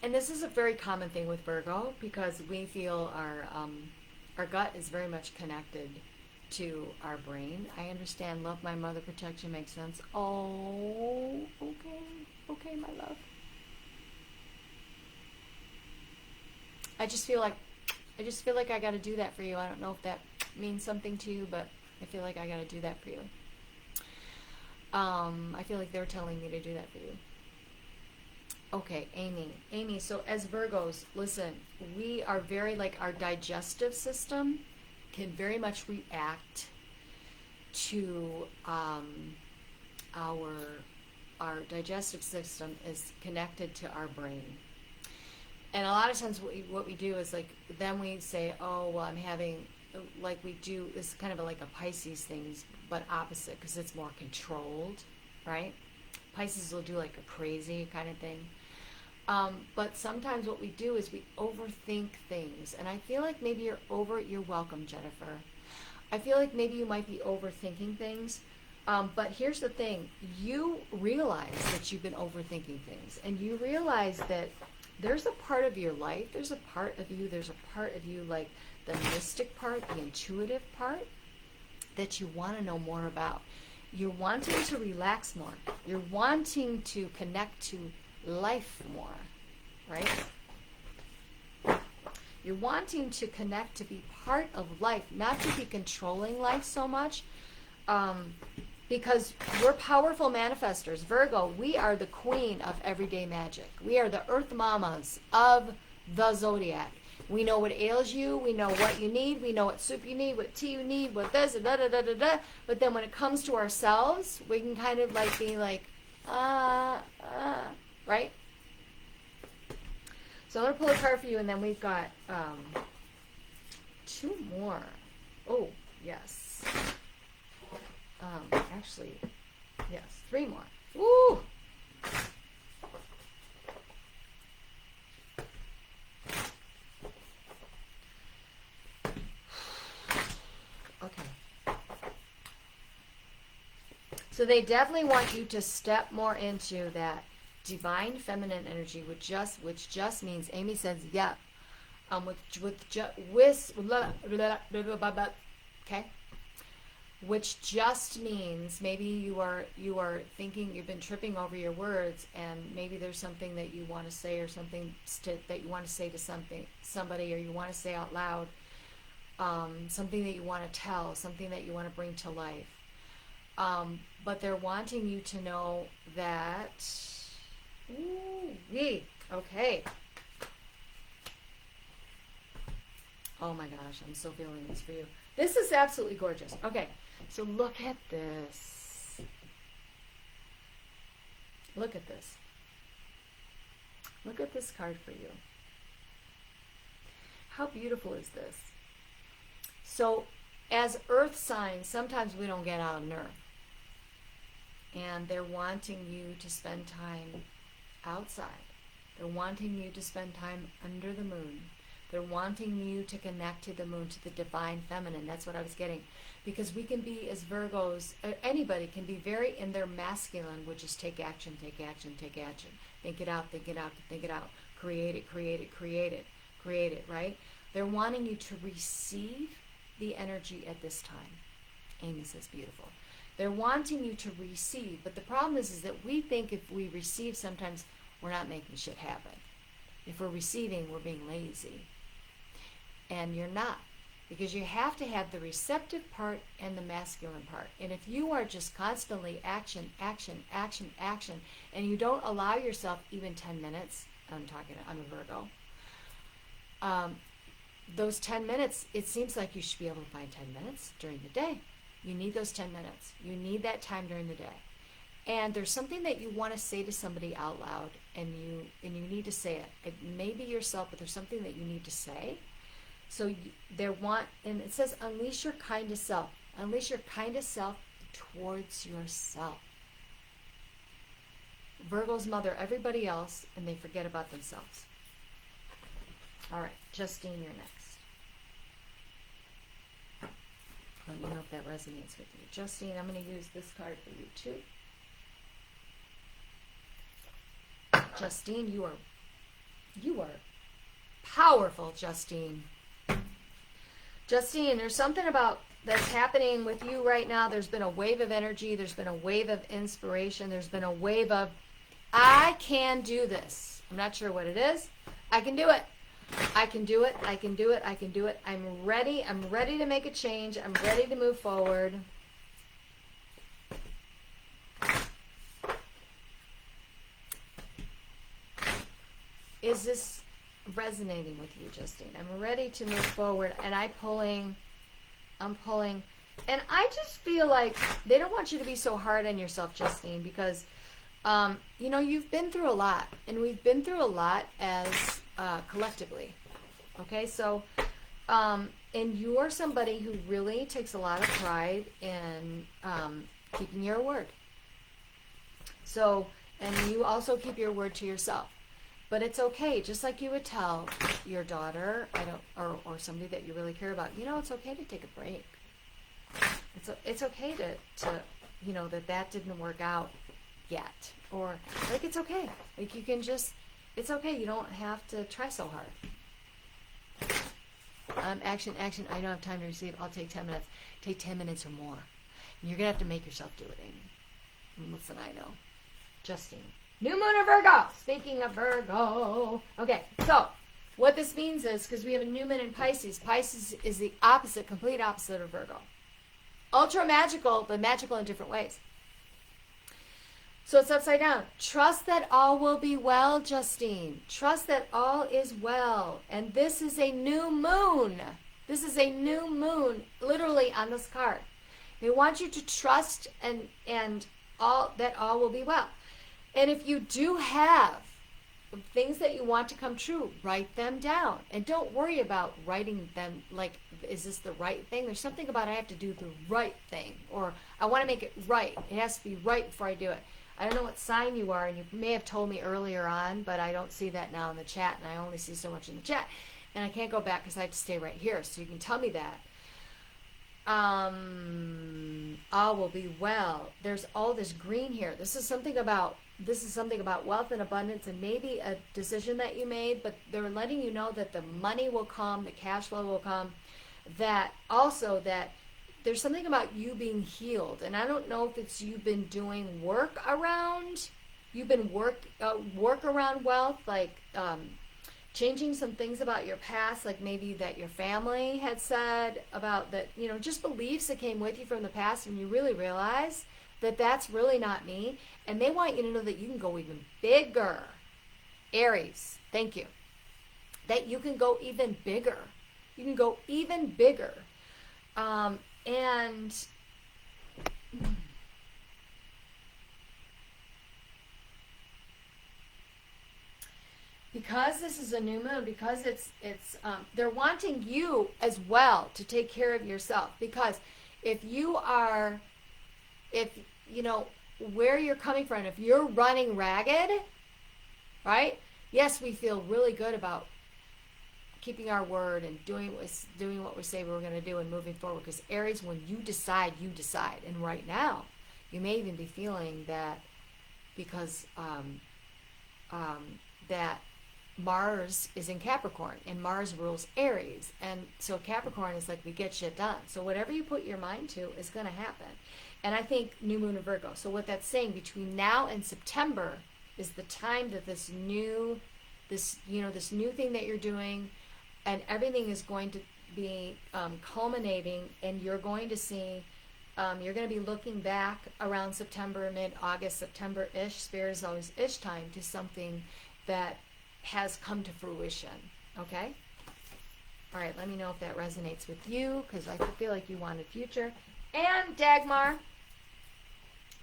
Speaker 1: and this is a very common thing with Virgo because we feel our gut is very much connected to our brain. I understand. Love, my mother, protection makes sense. Oh, okay, my love. I just feel like I got to do that for you. I don't know if that means something to you, but I feel like I got to do that for you. I feel like they're telling me to do that for you. Okay, Amy, so as Virgos, listen, we are very, like, our digestive system can very much react to our digestive system is connected to our brain. And a lot of times what we do is, like, then we say, oh, well, I'm having, like, we do, this is kind of like a Pisces thing, but opposite, because it's more controlled, right? Pisces will do, like, a crazy kind of thing. But sometimes what we do is we overthink things. And I feel like maybe you're welcome, Jennifer. I feel like maybe you might be overthinking things. But here's the thing. You realize that you've been overthinking things. And you realize that there's a part of your life, there's a part of you like the mystic part, the intuitive part, that you want to know more about. You're wanting to relax more. You're wanting to connect to life more, right? You're wanting to connect, to be part of life, not to be controlling life so much, because we're powerful manifestors. Virgo, we are the queen of everyday magic. We are the earth mamas of the zodiac. We know what ails you. We know what you need. We know what soup you need, what tea you need, what this, da da da da da. But then when it comes to ourselves, we can kind of like be like, right? So I'm going to pull a card for you, and then we've got 2 more. Oh, yes. Actually, yes, 3 more. Woo! Okay. So they definitely want you to step more into that divine feminine energy, which just means, Amy says, yeah. Okay. Which just means maybe you are thinking, you've been tripping over your words, and maybe there's something that you want to say, or something that you want to say to somebody, or you want to say out loud, something that you want to tell, something that you want to bring to life. But they're wanting you to know that, okay. Oh my gosh, I'm so feeling this for you. This is absolutely gorgeous. Okay, so look at this. Look at this. Look at this card for you. How beautiful is this? So as earth signs, sometimes we don't get out on earth. And they're wanting you to spend time outside. They're wanting you to spend time under the moon. They're wanting you to connect to the moon, to the divine feminine. That's what I was getting. Because we can be, as Virgos, anybody can be very in their masculine, which is take action, take action, take action. Think it out, think it out, think it out. Create it, create it, create it, create it, right? They're wanting you to receive the energy at this time. Amy says, beautiful. They're wanting you to receive, but the problem is that we think if we receive, sometimes we're not making shit happen. If we're receiving, we're being lazy. And you're not, because you have to have the receptive part and the masculine part. And if you are just constantly action, action, action, action, and you don't allow yourself even 10 minutes, I'm a Virgo, those 10 minutes, it seems like you should be able to find 10 minutes during the day. You need those 10 minutes. You need that time during the day. And there's something that you want to say to somebody out loud, and you need to say it. It may be yourself, but there's something that you need to say. So and it says, unleash your kindest self. Unleash your kindest self towards yourself. Virgos mother everybody else, and they forget about themselves. All right, Justine, you're next. Let me know if that resonates with you. Justine, I'm going to use this card for you too. Justine, you are powerful, Justine. Justine, there's something about that's happening with you right now. There's been a wave of energy. There's been a wave of inspiration. There's been a wave of, I can do this. I'm not sure what it is. I can do it. I can do it. I can do it. I can do it. I'm ready. I'm ready to make a change. I'm ready to move forward. Is this resonating with you, Justine? I'm ready to move forward, and I'm pulling, and I just feel like they don't want you to be so hard on yourself, Justine, because you've been through a lot, and we've been through a lot as collectively. Okay, so and you're somebody who really takes a lot of pride in keeping your word. So, and you also keep your word to yourself. But it's okay, just like you would tell your daughter, or somebody that you really care about, it's okay to take a break. It's okay to that didn't work out yet, or like it's okay, like you can just, it's okay. You don't have to try so hard. Action. I don't have time to receive. I'll take 10 minutes. Take 10 minutes or more. And you're gonna have to make yourself do it, Amy. Listen, I know. Justine. New Moon of Virgo. Speaking of Virgo. Okay, so what this means is, because we have a new moon in Pisces, Pisces is the opposite, complete opposite of Virgo. Ultra magical, but magical in different ways. So it's upside down. Trust that all will be well, Justine. Trust that all is well. And this is a new moon. This is a new moon, literally on this card. They want you to trust and all will be well. And if you do have things that you want to come true, write them down. And don't worry about writing them like, is this the right thing? There's something about I have to do the right thing, or I want to make it right. It has to be right before I do it. I don't know what sign you are, and you may have told me earlier on, but I don't see that now in the chat, and I only see so much in the chat. And I can't go back because I have to stay right here, so you can tell me that. All will be well. There's all this green here. This is something about wealth and abundance, and maybe a decision that you made, but they're letting you know that the money will come, the cash flow will come, that also that there's something about you being healed. And I don't know if it's you've been doing work around wealth, like changing some things about your past, like maybe that your family had said about that, just beliefs that came with you from the past, and you really realize that that's really not me. And they want you to know that you can go even bigger. Aries, thank you. That you can go even bigger. You can go even bigger. And because this is a new moon, because they're wanting you as well to take care of yourself. Because if you are, if you know where you're coming from, if you're running ragged, right? Yes, we feel really good about keeping our word and doing what we say we're going to do and moving forward. Because Aries, when you decide, you decide. And right now, you may even be feeling that because that Mars is in Capricorn and Mars rules Aries, and so Capricorn is like, we get shit done. So whatever you put your mind to is going to happen. And I think new moon in Virgo. So what that's saying, between now and September is the time that this new thing that you're doing, and everything is going to be culminating, and you're going to see, you're going to be looking back around September, mid-August, September-ish, Spirit is always ish time, to something that has come to fruition, okay? All right, let me know if that resonates with you, because I feel like you wanted future. And Dagmar.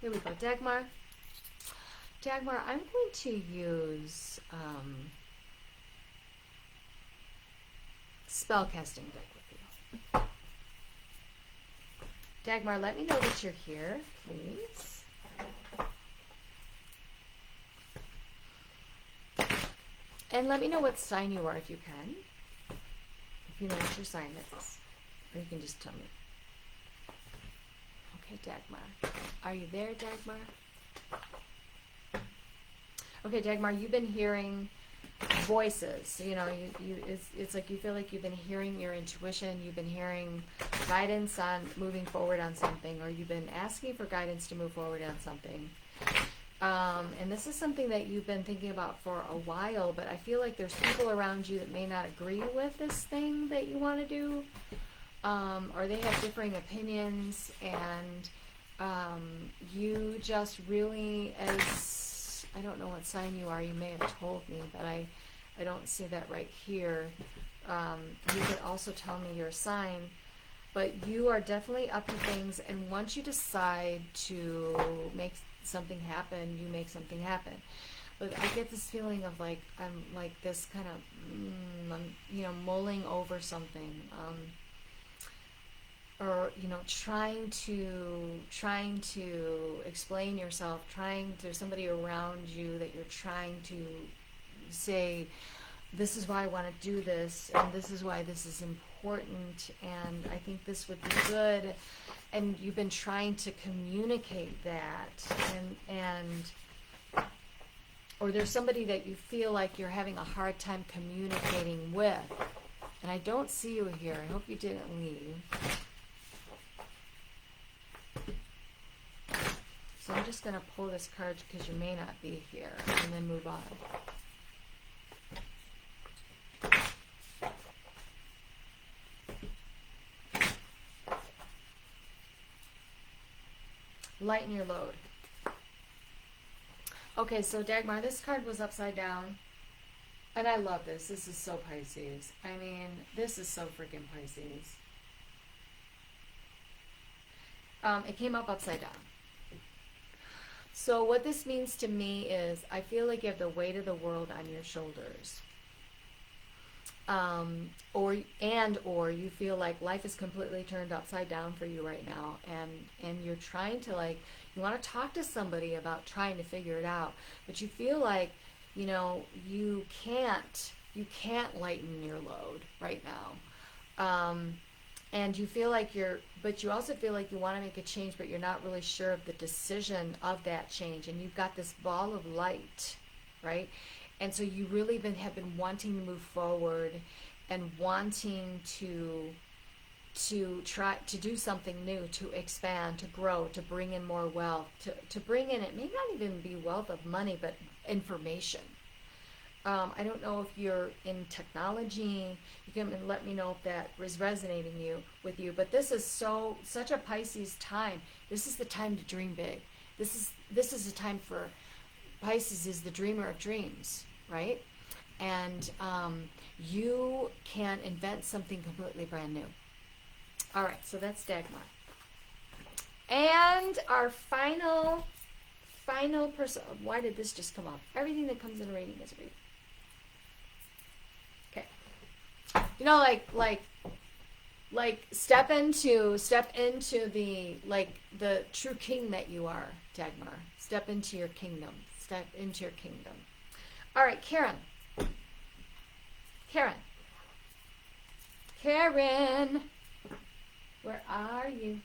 Speaker 1: Here we go, Dagmar. Dagmar, I'm going to use Spellcasting Deck with you. Dagmar, let me know that you're here, please. And let me know what sign you are if you can. If you know what your sign is. Or you can just tell me. Okay, Dagmar. Are you there, Dagmar? Okay, Dagmar, you've been hearing voices. You know, it's like you feel like you've been hearing your intuition. You've been hearing guidance on moving forward on something, or you've been asking for guidance to move forward on something. And this is something that you've been thinking about for a while, but I feel like there's people around you that may not agree with this thing that you want to do, or they have differing opinions, and you just really, as I don't know what sign you are, you may have told me, but I don't see that right here. You could also tell me your sign, but you are definitely up to things, and once you decide to make something happen, you make something happen. But I get this feeling of like, I'm like this kind of, you know, mulling over something, or, you know, trying to explain yourself, there's somebody around you that you're trying to say, this is why I want to do this, and this is why this is important, and I think this would be good. And you've been trying to communicate that, or there's somebody that you feel like you're having a hard time communicating with. And I don't see you here. I hope you didn't leave. So I'm just going to pull this card because you may not be here, and then move on. Lighten your load. Okay, so Dagmar, this card was upside down. And I love this. This is so Pisces. I mean, this is so freaking Pisces. It came up upside down. So what this means to me is, I feel like you have the weight of the world on your shoulders. Or you feel like life is completely turned upside down for you right now, and you're trying to, like, you want to talk to somebody about trying to figure it out, but you feel like, you know, you can't lighten your load right now. And you feel like but you also feel like you want to make a change, but you're not really sure of the decision of that change, and you've got this ball of light, right? And so you really have been wanting to move forward and wanting to try to do something new, to expand, to grow, to bring in more wealth, to bring in, it may not even be wealth of money, but information. I don't know if you're in technology. You can let me know if that is resonating with you. But this is such a Pisces time. This is the time to dream big. This is the time for Pisces is the dreamer of dreams, right? And you can invent something completely brand new. All right, so that's Dagmar. And our final person. Why did this just come up? Everything that comes in a reading is a reading. You know, like step into the, like, the true king that you are, Dagmar. Step into your kingdom. Step into your kingdom. All right, Karen. Karen, where are you?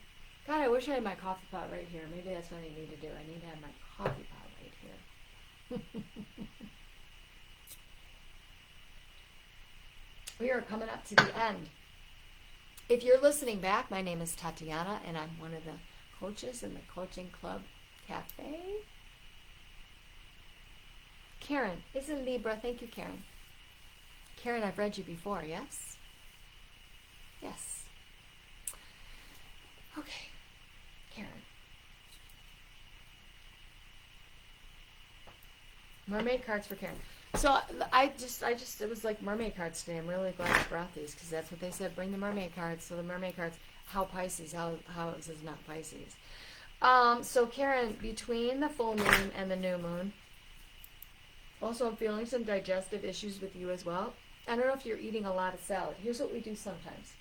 Speaker 1: God, I wish I had my coffee pot right here. Maybe that's what I need to do. I need to have my coffee pot right here. We are coming up to the end. If you're listening back, my name is Tatiana, and I'm one of the coaches in the Coaching Club Cafe. Karen is in Libra. Thank you, Karen. Karen, I've read you before, yes? Yes. Okay, Karen. Mermaid cards for Karen. So I just, it was like mermaid cards today. I'm really glad I brought these because that's what they said. Bring the mermaid cards. So the mermaid cards, how Pisces, how is this not Pisces? So Karen, between the full moon and the new moon, also I'm feeling some digestive issues with you as well. I don't know if you're eating a lot of salad. Here's what we do sometimes.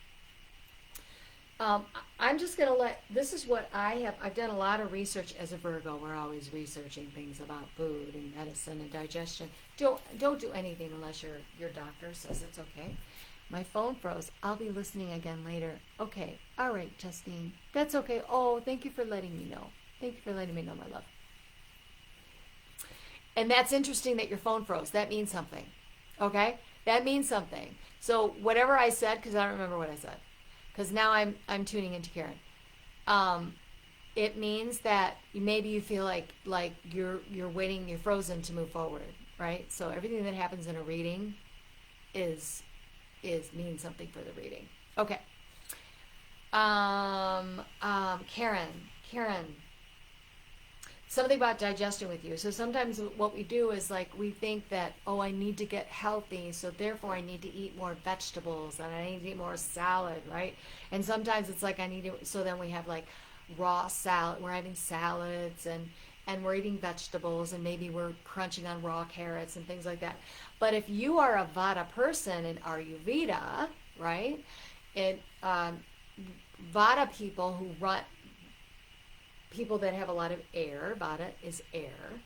Speaker 1: I'm just going to this is what I've done a lot of research as a Virgo. We're always researching things about food and medicine and digestion. Don't do anything unless your doctor says it's okay. My phone froze. I'll be listening again later. Okay. All right, Justine. That's okay. Oh, thank you for letting me know. Thank you for letting me know, my love. And that's interesting that your phone froze. That means something. Okay? That means something. So whatever I said, because I don't remember what I said, because now I'm tuning into Karen. It means that maybe you feel like you're waiting, you're frozen to move forward, right? So everything that happens in a reading is means something for the reading. Okay. Karen. Something about digestion with you. So sometimes what we do is like we think that, oh, I need to get healthy, so therefore I need to eat more vegetables and I need to eat more salad, right? And sometimes it's like I need to, so then we have like raw salad, we're having salads and we're eating vegetables and maybe we're crunching on raw carrots and things like that. But if you are a Vata person in Ayurveda, right? Vata people who run, people that have a lot of air, Vata is air.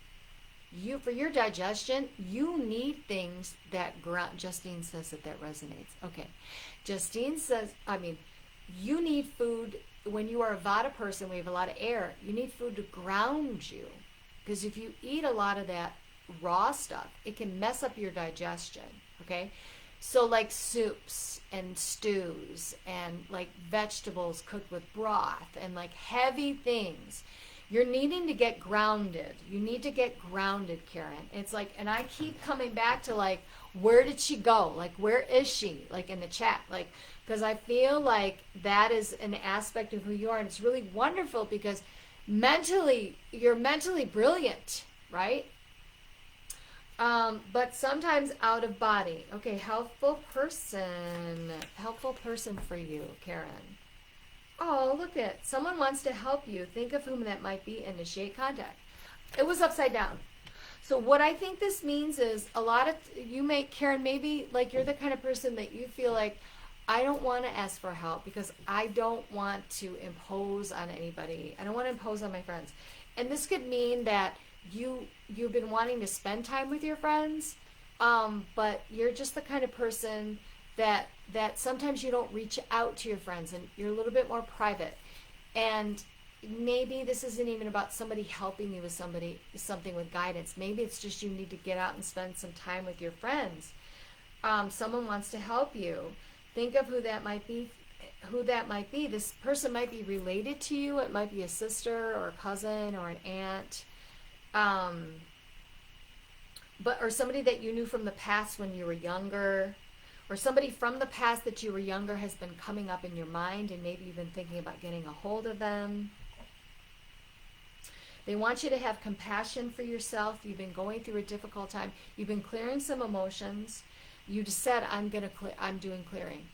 Speaker 1: For your digestion, you need things that ground. Justine says that resonates. Okay. Justine says, you need food. When you are a Vata person, we have a lot of air. You need food to ground you. Because if you eat a lot of that raw stuff, it can mess up your digestion. Okay. So like soups and stews and like vegetables cooked with broth and like heavy things, you're needing to get grounded. You need to get grounded, Karen. It's like, and I keep coming back to like, where did she go? Like, where is she? Like in the chat, like, because I feel like that is an aspect of who you are. And it's really wonderful because mentally, you're mentally brilliant, right? But sometimes out of body. Okay, helpful person for you, Karen. Oh, look at, someone wants to help you. Think of whom that might be. Initiate contact. It was upside down. So what I think this means is a lot of, Karen, maybe like you're the kind of person that you feel like, I don't want to ask for help because I don't want to impose on anybody. I don't want to impose on my friends. And this could mean that you've been wanting to spend time with your friends, but you're just the kind of person that sometimes you don't reach out to your friends and you're a little bit more private. And maybe this isn't even about somebody helping you with something with guidance. Maybe it's just you need to get out and spend some time with your friends. Someone wants to help you. Think of who that might be. This person might be related to you. It might be a sister or a cousin or an aunt. Or somebody that you knew from the past when you were younger, or somebody from the past that you were younger has been coming up in your mind and maybe you've been thinking about getting a hold of them. They want you to have compassion for yourself. You've been going through a difficult time. You've been clearing some emotions. You just said, I'm doing clearing.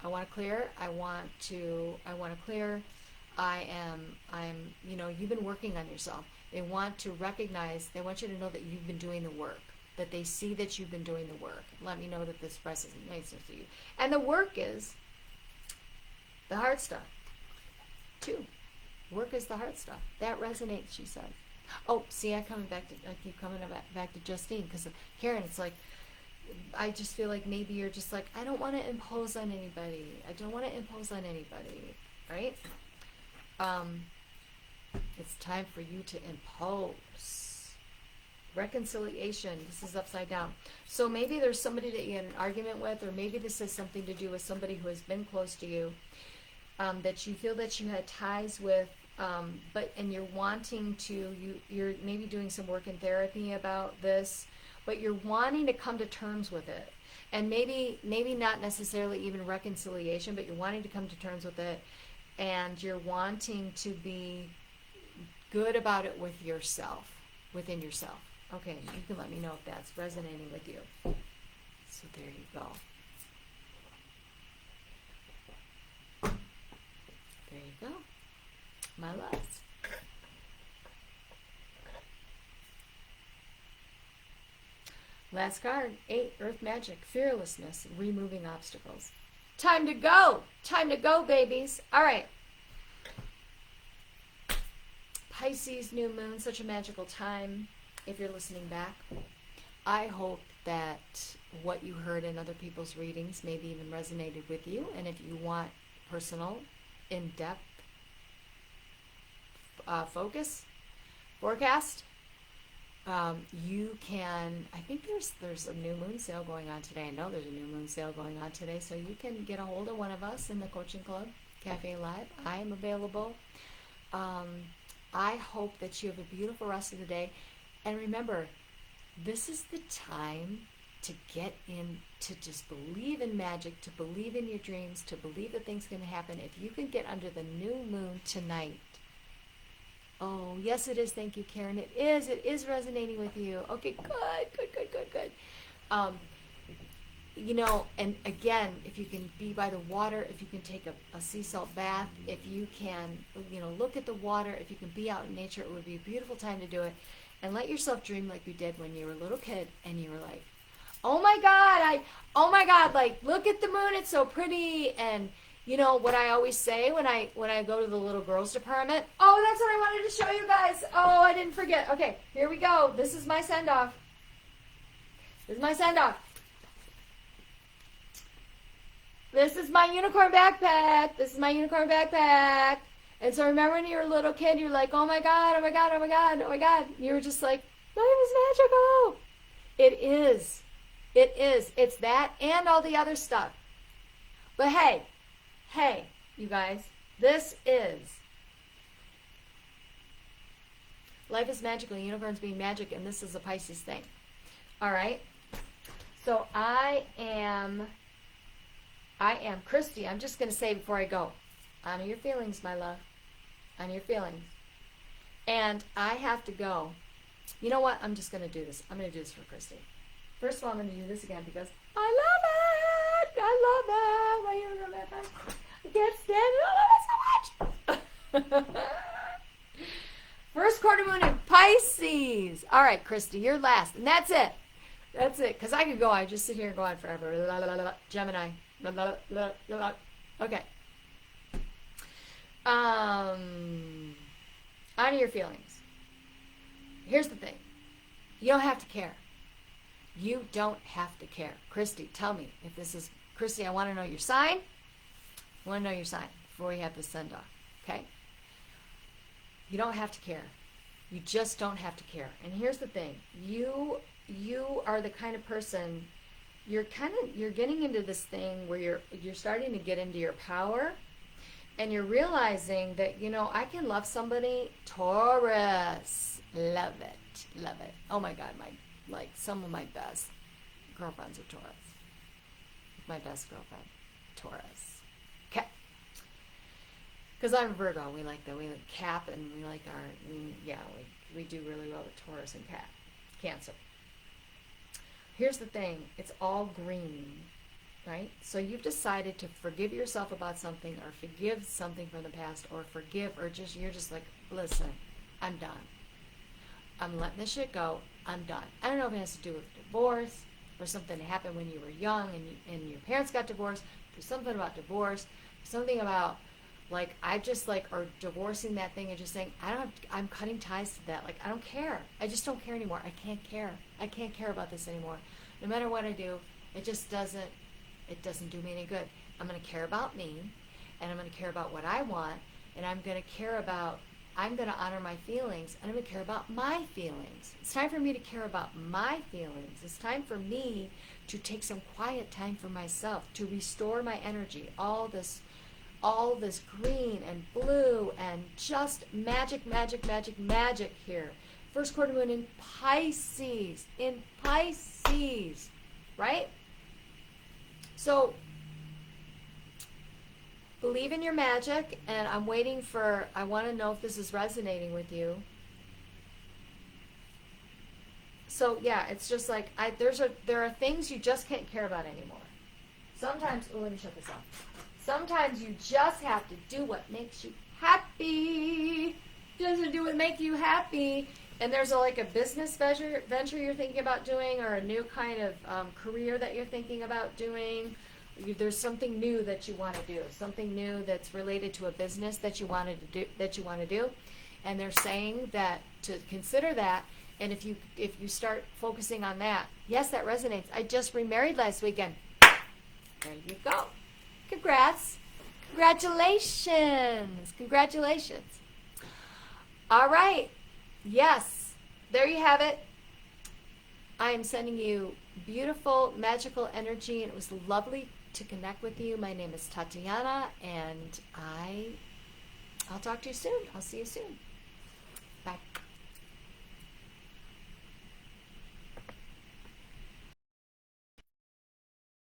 Speaker 1: I want to clear. I want to clear. You've been working on yourself. They want to recognize, they want you to know that you've been doing the work. that they see that you've been doing the work. Let me know that this resonates with you. And the work is the hard stuff, too. Work is the hard stuff. That resonates, she said. Oh, see, I keep coming back to Justine, because Karen, it's like, I just feel like maybe you're just like, I don't want to impose on anybody. I don't want to impose on anybody, right? It's time for you to impose. Reconciliation. This is upside down. So maybe there's somebody that you had an argument with, or maybe this has something to do with somebody who has been close to you, that you feel that you had ties with, and you're wanting to, you're maybe doing some work in therapy about this, but you're wanting to come to terms with it. And maybe not necessarily even reconciliation, but you're wanting to come to terms with it, and you're wanting to be good about it with yourself, within yourself. Okay, you can let me know if that's resonating with you. So there you go. There you go. My loves. Last card, 8, Earth Magic, fearlessness, removing obstacles. Time to go. Time to go, babies. All right. Pisces New Moon, such a magical time. If you're listening back, I hope that what you heard in other people's readings maybe even resonated with you. And if you want personal, in-depth forecast, you can, I think there's a new moon sale going on today. I know there's a new moon sale going on today, so you can get a hold of one of us in the coaching club, Cafe Live. I am available. I hope that you have a beautiful rest of the day. And remember, this is the time to get in, to just believe in magic, to believe in your dreams, to believe that things are going to happen. If you can get under the new moon tonight. Oh, yes, it is. Thank you, Karen. It is resonating with you. Okay, good. You know, and again, if you can be by the water, if you can take a sea salt bath, if you can, you know, look at the water, if you can be out in nature, it would be a beautiful time to do it. And let yourself dream like you did when you were a little kid and you were like, oh my God, like, look at the moon, it's so pretty. And you know what I always say when I go to the little girls department? Oh, that's what I wanted to show you guys. Oh, I didn't forget. Okay, here we go. This is my send-off. This is my unicorn backpack. And so remember when you were a little kid, you're like, oh my God. You were just like, life is magical. It is. It's that and all the other stuff. But hey, you guys, this is life is magical, unicorns being magic, and this is a Pisces thing. All right. So I am Christy. I'm just going to say before I go, honor your feelings, my love. Honor your feelings. And I have to go. You know what? I'm just going to do this. I'm going to do this for Christy. First of all, I'm going to do this again because I love it. I can't stand it. I love it so much. First quarter moon in Pisces. All right, Christy, you're last. And that's it. Because I could go. I just sit here and go on forever. Gemini. Okay. Honor your feelings. Here's the thing. You don't have to care. You don't have to care. Christy, tell me if this is... Christy, I want to know your sign. I want to know your sign before we have the send-off. Okay? You don't have to care. You just don't have to care. And here's the thing. You are the kind of person... You're getting into this thing where you're starting to get into your power, and you're realizing that, you know, I can love somebody. Taurus. Love it. Oh my God, some of my best girlfriends are Taurus. My best girlfriend, Taurus. Okay. Because I'm a Virgo. We like Cap, and we like we do really well with Taurus and Cancer. Here's the thing. It's all green, right? So you've decided to forgive yourself about something, or forgive something from the past, or you're just like, listen, I'm done. I'm letting this shit go. I'm done. I don't know if it has to do with divorce, or something happened when you were young and your parents got divorced. There's something about divorce, something about like I just like or divorcing that thing and just saying I'm cutting ties to that. Like I don't care. I just don't care anymore. I can't care. I can't care about this anymore. No matter what I do, it just doesn't do me any good. I'm going to care about me, and I'm going to care about what I want, and I'm going to honor my feelings, and I'm going to care about my feelings. It's time for me to care about my feelings. It's time for me to take some quiet time for myself, to restore my energy. All this green and blue and just magic here. First quarter moon in Pisces, right? So believe in your magic, and I want to know if this is resonating with you. So yeah, it's just like there are things you just can't care about anymore. Sometimes, let me shut this off. Sometimes you just have to do what makes you happy. Doesn't do what makes you happy. And there's like a business venture you're thinking about doing, or a new kind of career that you're thinking about doing. There's something new that you want to do, something new that's related to a business that you want to do, and they're saying that to consider that. And if you start focusing on that, yes, that resonates. I just remarried last weekend. There you go. Congrats. Congratulations. All right. Yes. There you have it. I am sending you beautiful, magical energy, and it was lovely to connect with you. My name is Tatiana, and I'll talk to you soon. I'll see you soon.